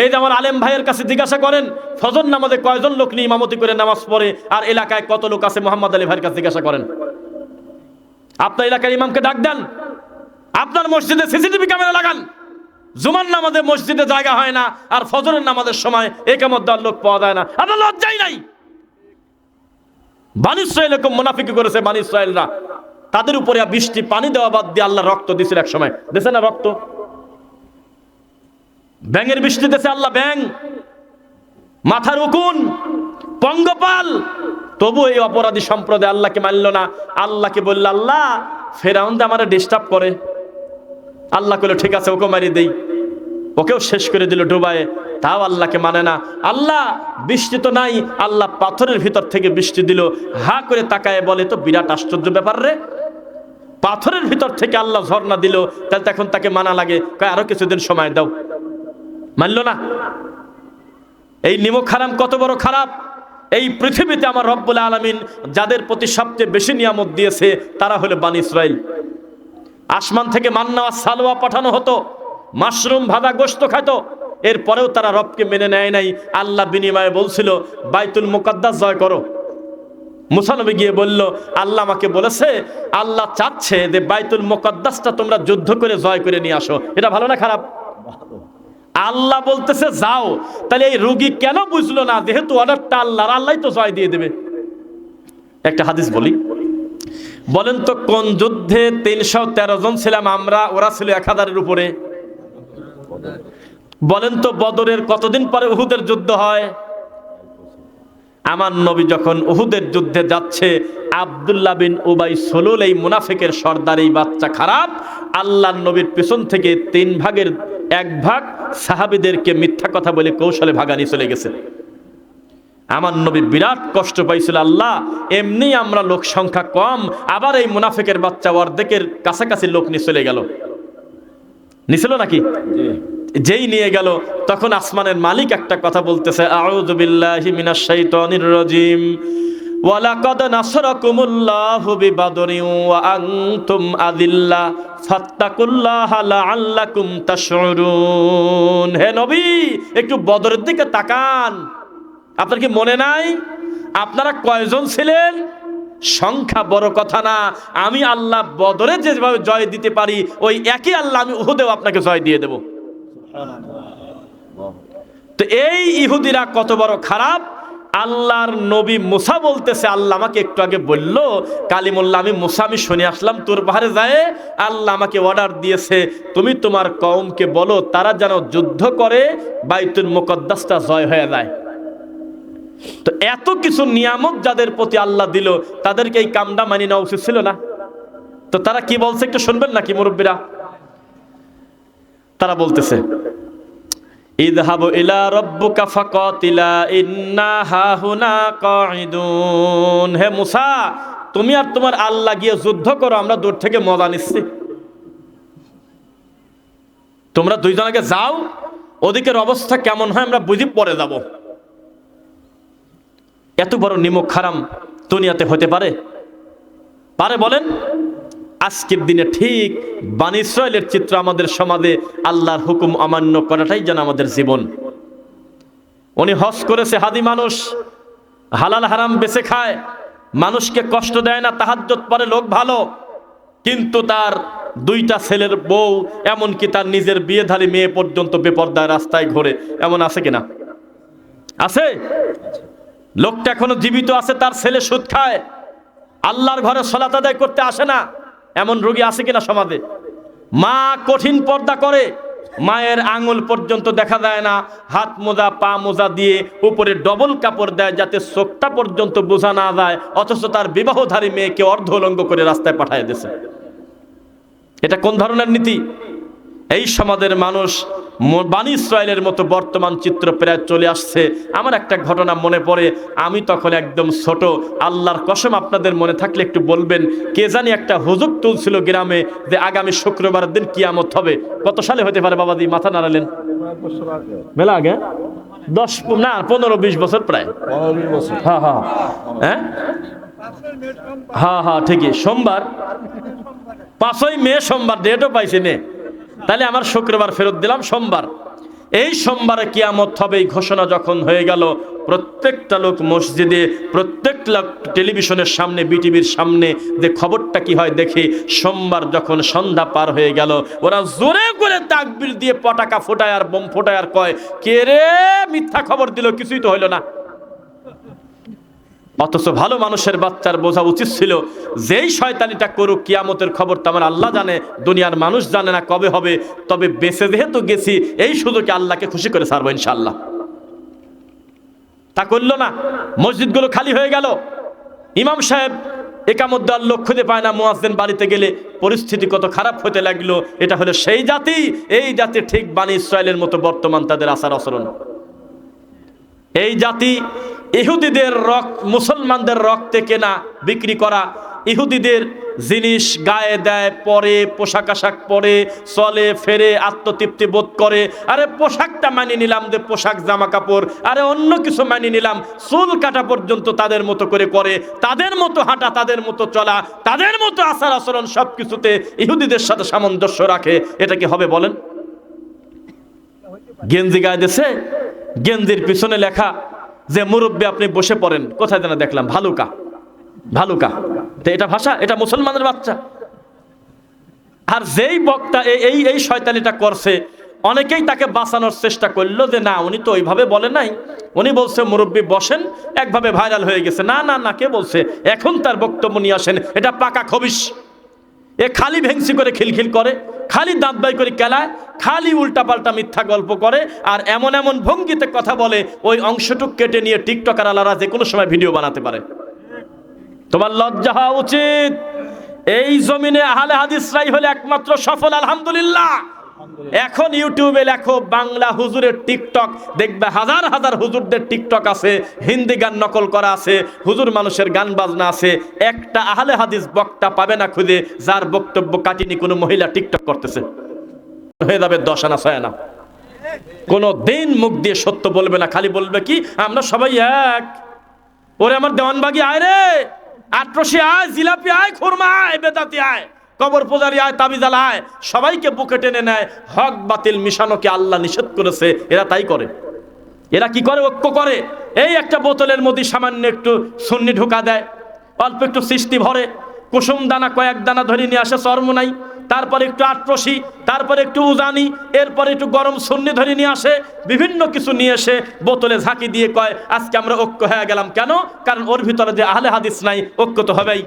এই যে আমার আলেম ভাইয়ের কাছে জিজ্ঞাসা করেন, ফজর নামাজে কয়জন লোক নিয়ে ইমামতি করে নামাজ পড়ে, আর এলাকায় কত লোক আছে? মোহাম্মদ আলী ভাইয়ের কাছে জিজ্ঞাসা করেন। আপনার এলাকার ইমামকে ডাক দেন, আপনার মসজিদে সিসিটিভি ক্যামেরা লাগান। জুমার নামাজে মসজিদে জায়গা হয় না, আর ফজরের নামাজের সময় একামত দেওয়ার লোক পাওয়া যায় না। আপনার লজ্জাই নাই? বানী ইসরাইল এরকম মুনাফিকি করেছে। বানী ইসরাইলরা, তাদের উপরে বৃষ্টি পানি দেওয়া বাদ দিয়ে আল্লাহ রক্ত দিয়েছিল এক সময়, দেশে না রক্ত? ব্যাঙের বৃষ্টি দেশে আল্লাহ, ব্যাঙ, মাথার উকুন, পঙ্গপাল। তবু এই অপরাধী সম্প্রদায় আল্লাহকে মানল না। আল্লাহকে বলল, আল্লাহ ফেরাউন আমারে ডিস্টার্ব করে। আল্লাহ কইল ঠিক আছে, ওকে মারি দেই। ওকেও শেষ করে দিল ডুবায়ে, তাও আল্লাহকে মানে না। আল্লাহ বৃষ্টি তো নাই, আল্লাহ পাথরের ভিতর থেকে বৃষ্টি দিল। হা করে তাকায় বলে, তো বিরাট আশ্চর্য ব্যাপার রে, পাথরের ভিতর থেকে আল্লাহ ঝর্ণা দিল, তাহলে এখন তাকে মানা লাগে? কয় আরো কিছুদিন সময় দাও। মানল না। এই নিমক হারাম কত বড় খারাপ! এই পৃথিবীতে আমার রব্বুল আলামিন যাদের প্রতি সবচেয়ে বেশি নিয়ামত দিয়েছে তারা হলো বানী ইসরাইল। আসমান থেকে মান্না আর সালোয়া পাঠানো হতো, মাশরুম ভাজা গোশত খাইতো, এরপরেও তারা রবকে মেনে নেয় নাই। আল্লাহ বিনিময়ে বলছিল বাইতুল মুকাদ্দাস জয় করো। মুসা নবী গিয়ে বলল, আল্লাহ আমাকে বলেছে, আল্লাহ চাচ্ছে যে বাইতুল মুকাদ্দাসটা তোমরা যুদ্ধ করে জয় করে নিয়ে আসো। এটা ভালো না খারাপ? আল্লাহ বলতেছে যাও। তাহলে এই রোগী কেন বুঝলো না? যেহেতু অর্ডারটা আল্লাহর, আল্লাহ তো জয় দিয়ে দেবে। একটা হাদিস বলি, বলেন তো কোন যুদ্ধে 313 জন ছিলাম আমরা, ওরা ছিল 1000-এর উপরে? বলেন তো বদরের কতদিন পরে উহুদের যুদ্ধ হয়? আমার নবী যখন উহুদের যুদ্ধে যাচ্ছে, আব্দুল্লাহ বিন উবাই সলুল, এই মুনাফিকের সর্দার, এই বাচ্চা খারাপ, আল্লাহর নবীর পেছন থেকে 3 ভাগের 1 ভাগ সাহাবীদেরকে মিথ্যা কথা বলে কৌশলে ভাগানি চলে গেছে। আমার নবী বিরাট কষ্ট পাইছিল। আল্লাহ, এমনি আমরা লোক সংখ্যা কম, আবার এই মুনাফিকের বাচ্চা অর্ধেকের কাছাকাছি লোক নিয়ে চলে গেল। নিছিল নাকি? যেই নিয়ে গেল, তখন আসমানের মালিক একটা কথা বলতেছে, আউযু বিল্লাহি মিনাশ শাইতানির রাজিম, ওয়ালাকাদ নাসরাকুমুল্লাহু বিবাদরিন ওয়া আনতুম আযিল্লা ফাত্তাকুল্লাহা লাআল্লাকুম তাশউরুন। হে নবী, একটু বদরের দিকে তাকান। আপনার কি মনে নাই আপনারা কয়জন ছিলেন? সংখ্যা বড় কথা না, আমি আল্লাহ বদরে যেভাবে জয় দিতে পারি, ওই একই আল্লাহ আমি উহুদেও আপনাকে জয় দিয়ে দেব। তো এই ইহুদিরা কত বড় খারাপ! আল্লাহর নবী মুসা বলতেছে, আল্লাহ আমাকে একটু আগে বলল, কালিমুল্লাহ আমি মুসা, আমি শুনে আসলাম তোর পাহাড়ে যায়, আল্লাহ আমাকে অর্ডার দিয়েছে তুমি তোমার কওমকে বলো তারা যেন যুদ্ধ করে বাইতুল মুকাদ্দাসটা জয় হয়ে যায়। তো এত কিছু নিয়ামত যাদের প্রতি আল্লাহ দিল, তাদেরকে এই কামটা মানি নেওয়া উচিত ছিল না? তো তারা কি বলছে একটু শুনবেন নাকি মুরব্বীরা? তারা বলতেছে, ইযহাবু ইলা রাব্বিকা ফাকাতিলা ইন্না হাহুনা কাঈদুন। হে মুসা, তুমি আর তোমার আল্লাহ গিয়ে যুদ্ধ করো, আমরা দূর থেকে মজা নিচ্ছি। তোমরা দুইজনকে যাও, ওদিকের অবস্থা কেমন হয় আমরা বুঝি পরে যাব। এত বড় নিমক হারাম দুনিয়াতে হতে পারে? পারে বলেন? আজকের দিনে ঠিক বনী ইসরাইলের চিত্র আমাদের সমাজে। আল্লাহর হুকুম অমান্য করাটাই যেন আমাদের জীবন। উনি হজ করেছে, হাদি মানুষ, হালাল হারাম বেছে খায়, মানুষকে কষ্ট দেয় না, তাহাজ্জুদ পড়ে, লোক ভালো, কিন্তু তার 2টা ছেলের বউ, এমনকি তার নিজের বিয়েধারী মেয়ে পর্যন্ত বেপরদায় রাস্তায় ঘোরে। এমন আছে কিনা? আছে। লোকটা এখনো জীবিত আছে, তার ছেলে সুদ খায়, আল্লাহর ঘরে সালাত আদায় করতে আসে না। এমন রোগী আছে কিনা সমাজে? মা কঠিন পর্দা করে, মায়ের আঙুল পর্যন্ত দেখা যায় না, হাত মোজা পা মোজা দিয়ে উপরে ডবল কাপড় দেয় যাতে চোখটা পর্যন্ত বোঝা না যায়, অথচ তার বিবাহধারী মেয়েকে অর্ধউলঙ্গ করে রাস্তায় পাঠিয়ে দিয়েছে। এটা কোন ধরনের নীতি? এই সমাজের মানুষ বনী ইসরাইলের মতো বর্তমান চিত্র প্রায় চলে আসছে। আমার একটা ঘটনা মনে পড়ে, আমি তখন একদম ছোট, আল্লাহর কসম আপনাদের মনে থাকলে একটু বলবেন। কে জানি একটা হুজুগ তুলছিল গ্রামে যে আগামী শুক্রবার দিন কিয়ামত হবে। কত সালে হতে পারে বাবাজি? মাথা নাড়ালেন। মেলা আগে 10 না 15-20 বছর, প্রায়। হ্যাঁ হ্যাঁ হ্যাঁ হ্যাঁ হ্যাঁ ঠিকই। সোমবার 5ই মে, সোমবার ডেটও পাইছি নে। তাহলে আমার শুক্রবার ফেরত দিলাম, সোমবার। এই সোমবারে কিয়ামত হবে এই ঘোষণা যখন হয়ে গেল, প্রত্যেকটা লোক মসজিদে, প্রত্যেকটা লোক টেলিভিশনের সামনে, বিটিভির সামনে যে খবরটা কি হয় দেখি। সোমবার যখন সন্ধ্যা পার হয়ে গেল, ওরা জোরে করে তাকবীর দিয়ে পটাকা ফোটায় আর বোম ফোটায় আর কয়, কে রে মিথ্যা খবর দিল, কিছুই তো হইল না। অথচ ভালো মানুষের বাচ্চার বোঝা উচিত ছিল, যেই শয়তানিটা করুক, কিয়ামতের খবর তো আমার আল্লাহ জানে, দুনিয়ার মানুষ জানে না কবে হবে। তবে বেঁচে যেহেতু গেছি, এই সুযোগে আল্লাহকে খুশি করে ছাড়বো ইনশাআল্লাহ। তা করলো না, মসজিদগুলো খালি হয়ে গেল। ইমাম সাহেব একামত দেওয়ার লোক খুঁজে পায় না, মুয়াজ্জিন বাড়িতে গেলে পরিস্থিতি কত খারাপ হতে লাগলো। এটা হলো সেই জাতি, এই জাতি ঠিক বনী ইসরাইলের মতো বর্তমান তাদের আচার আচরণ। এই জাতি ইহুদিদের রক্ত, মুসলমানদের রক্তে কেনা, বিক্রি করা, ইহুদিদের জিনিস গায়ে দেয়, পরে পোশাক আশাক পরে, চলে ফেরে, আত্মতৃপ্তি বোধ করে। আরে পোশাকটা মানিয়ে নিলাম, যে পোশাক জামা কাপড়, আরে অন্য কিছু মানিয়ে নিলাম, চুল কাটা পর্যন্ত তাদের মতো করে করে, তাদের মতো হাঁটা, তাদের মতো চলা, তাদের মতো আচার আচরণ, সব কিছুতে ইহুদিদের সাথে সামঞ্জস্য রাখে। এটা কি হবে বলেন? গেঞ্জি গায়ে দিছে, গেঞ্জির পিছনে লেখা যে মুরব্বী আপনি বসে পড়েন, কোথায় যেন দেখলাম, ভালুকা, ভালুকা। তো এটা ভাষা? এটা মুসলমানের বাচ্চা। আর যেই বক্তা এই শয়তানিটা করছে, অনেকেই তাকে বাঁচানোর চেষ্টা করলো যে না, উনি তো ওইভাবে বলে নাই, উনি বলছে মুরব্বী বসেন, একভাবে ভাইরাল হয়ে গেছে। না না না, কে বলছে? এখন তার বক্তব্য নিয়ে আসেন, এটা পাকা খবিশ। এ খালি ভেংসি করে খিলখিল করে, খালি দাঁত বাই করে কেলায়, খালি উল্টাপাল্টা মিথ্যা গল্প করে, আর এমন এমন ভঙ্গিতে কথা বলে, ওই অংশটুক কেটে নিয়ে টিকটকার আলারা যে কোনো সময় ভিডিও বানাতে পারে। তোমার লজ্জা হওয়া উচিত। এই জমিনে আহলে হাদিসরাই হলে একমাত্র সফল, আলহামদুলিল্লাহ। এখন ইউটিউবে লেখো বাংলা হুজুরের টিকটক, দেখবে হাজার হাজার হুজুরদের টিকটক আছে, হিন্দি গান নকল করা আছে, হুজুর মানুষের গান বাজনা আছে। একটা আহলে হাদিস বক্তা পাবে না খুঁজে যার বক্তব্য কাটিনি কোনো মহিলা টিকটক করতেছে। হয়ে যাবে 10 আনা 6 আনা। কোনো দিন মুখ দিয়ে সত্য বলবে না, খালি বলবে কি আমরা সবাই এক। ওরে আমার দেওয়ানবাগি আয় রে, আটরশি আয়, জিলাপি আয়, খুরমা আয়, বেদাতি আয়, কবর পূজারি আয়, তাবিজাল আয়, সবাইকে বুকে টেনে নেয়। হক বাতিল মিশানোকে আল্লাহ নিষেধ করেছে, এরা তাই করে। এরা কি করে? ঐক্য করে। এই একটা বোতলের মধ্যে সামান্য একটু সুন্নি ঢোকা দেয়, অল্প একটু সৃষ্টি ভরে, কুসুম দানা কয়েক দানা ধরে নিয়ে আসে চরমোনাই, তারপরে একটু আটরশি, তারপরে একটু উজানি, এরপরে একটু গরম সুন্নি ধরে নিয়ে আসে, বিভিন্ন কিছু নিয়ে এসে বোতলে ঝাঁকি দিয়ে কয় আজকে আমরা ঐক্য হয়ে গেলাম। কেন? কারণ ওর ভিতরে যে আহলে হাদিস নাই, ঐক্য তো হবেই।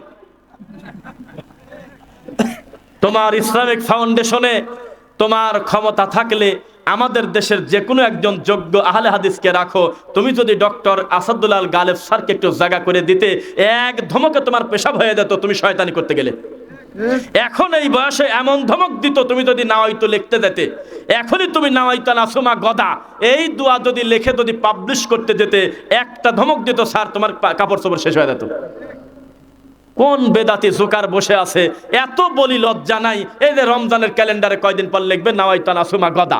তোমার ইসলামিক ফাউন্ডেশনে তোমার ক্ষমতা থাকলে আমাদের দেশের যে কোনো একজন যোগ্য আহলে হাদিসকে রাখো। তুমি যদি ডক্টর আসাদুল আল গালেব স্যারকে একটু জায়গা করে দিতে, এক ধমকে তোমার পেশাব হয়ে যেত তুমি শয়তানি করতে গেলে। এখন এই বয়সে এমন ধমক দিত, তুমি যদি নাওয়াইতো লিখতে যেতে, এখনই তুমি নাওয়াইতো নাসুমা গদা, এই দোয়া যদি লিখে যদি পাবলিশ করতে যেতে, একটা ধমক দিত, স্যার তোমার কাপড় চোপড় শেষ হয়ে যেত। কোন বেদাতি জোকার বসে আছে, এত বলি লজ্জা নাই? এই যে রমজানের ক্যালেন্ডারে কয়দিন পর লিখবে নাওয়াইতো নাসুমা গদা,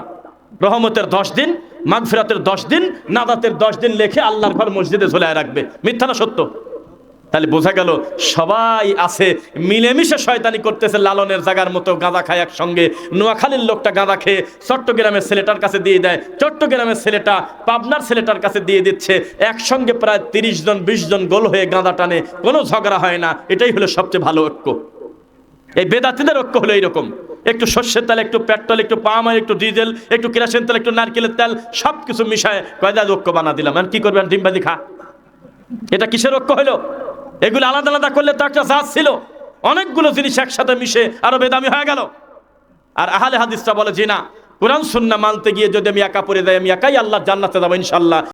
রহমতের 10 দিন, মাগফিরাতের 10 দিন, নাজাতের 10 দিন লেখে আল্লাহর ঘর মসজিদে ঝোলায় রাখবে। মিথ্যা না সত্য? তাহলে বোঝা গেল সবাই আছে মিলেমিশে শয়তানি করতেছে, লালনের জায়গার মতো গাঁদা খায় একসঙ্গে। নোয়াখালীর লোকটা গাঁদা খেয়ে চট্টগ্রামের ছেলেটার কাছে দিয়ে দেয়, চট্টগ্রামের ছেলেটা পাবনার ছেলেটার কাছে দিয়ে দিচ্ছে, একসঙ্গে প্রায় 30 জন 20 জন গোল হয়ে গাঁদা টানে, কোনো ঝগড়া হয় না। এটাই হলো সবচেয়ে ভালো ঐক্য। এই বেদাতিদের ঐক্য হলো এইরকম, একটু সর্ষের তেল, একটু পেট্রোল, একটু পাম অয়েল, একটু ডিজেল, একটু কেরোসিন তেল, একটু নারকেলের তেল, সবকিছু মিশায় কয়দা ঐক্য বানা দিলাম। কি করবেন? ডিমবাজি খা। এটা কিসের ঐক্য হলো? এগুলো আলাদা আলাদা করলে তো একটা জাত ছিল, অনেকগুলো জিনিস একসাথে মিশে আরো বেদামি হয়ে গেল। আর আহলে হাদিসরা বলে যে না, কোরআন সুন্নাহ মানতে গিয়ে যদি আমি একা পড়ে যাই, আমি একাই আল্লাহর জান্নাতে যাবো ইনশাআল্লাহ।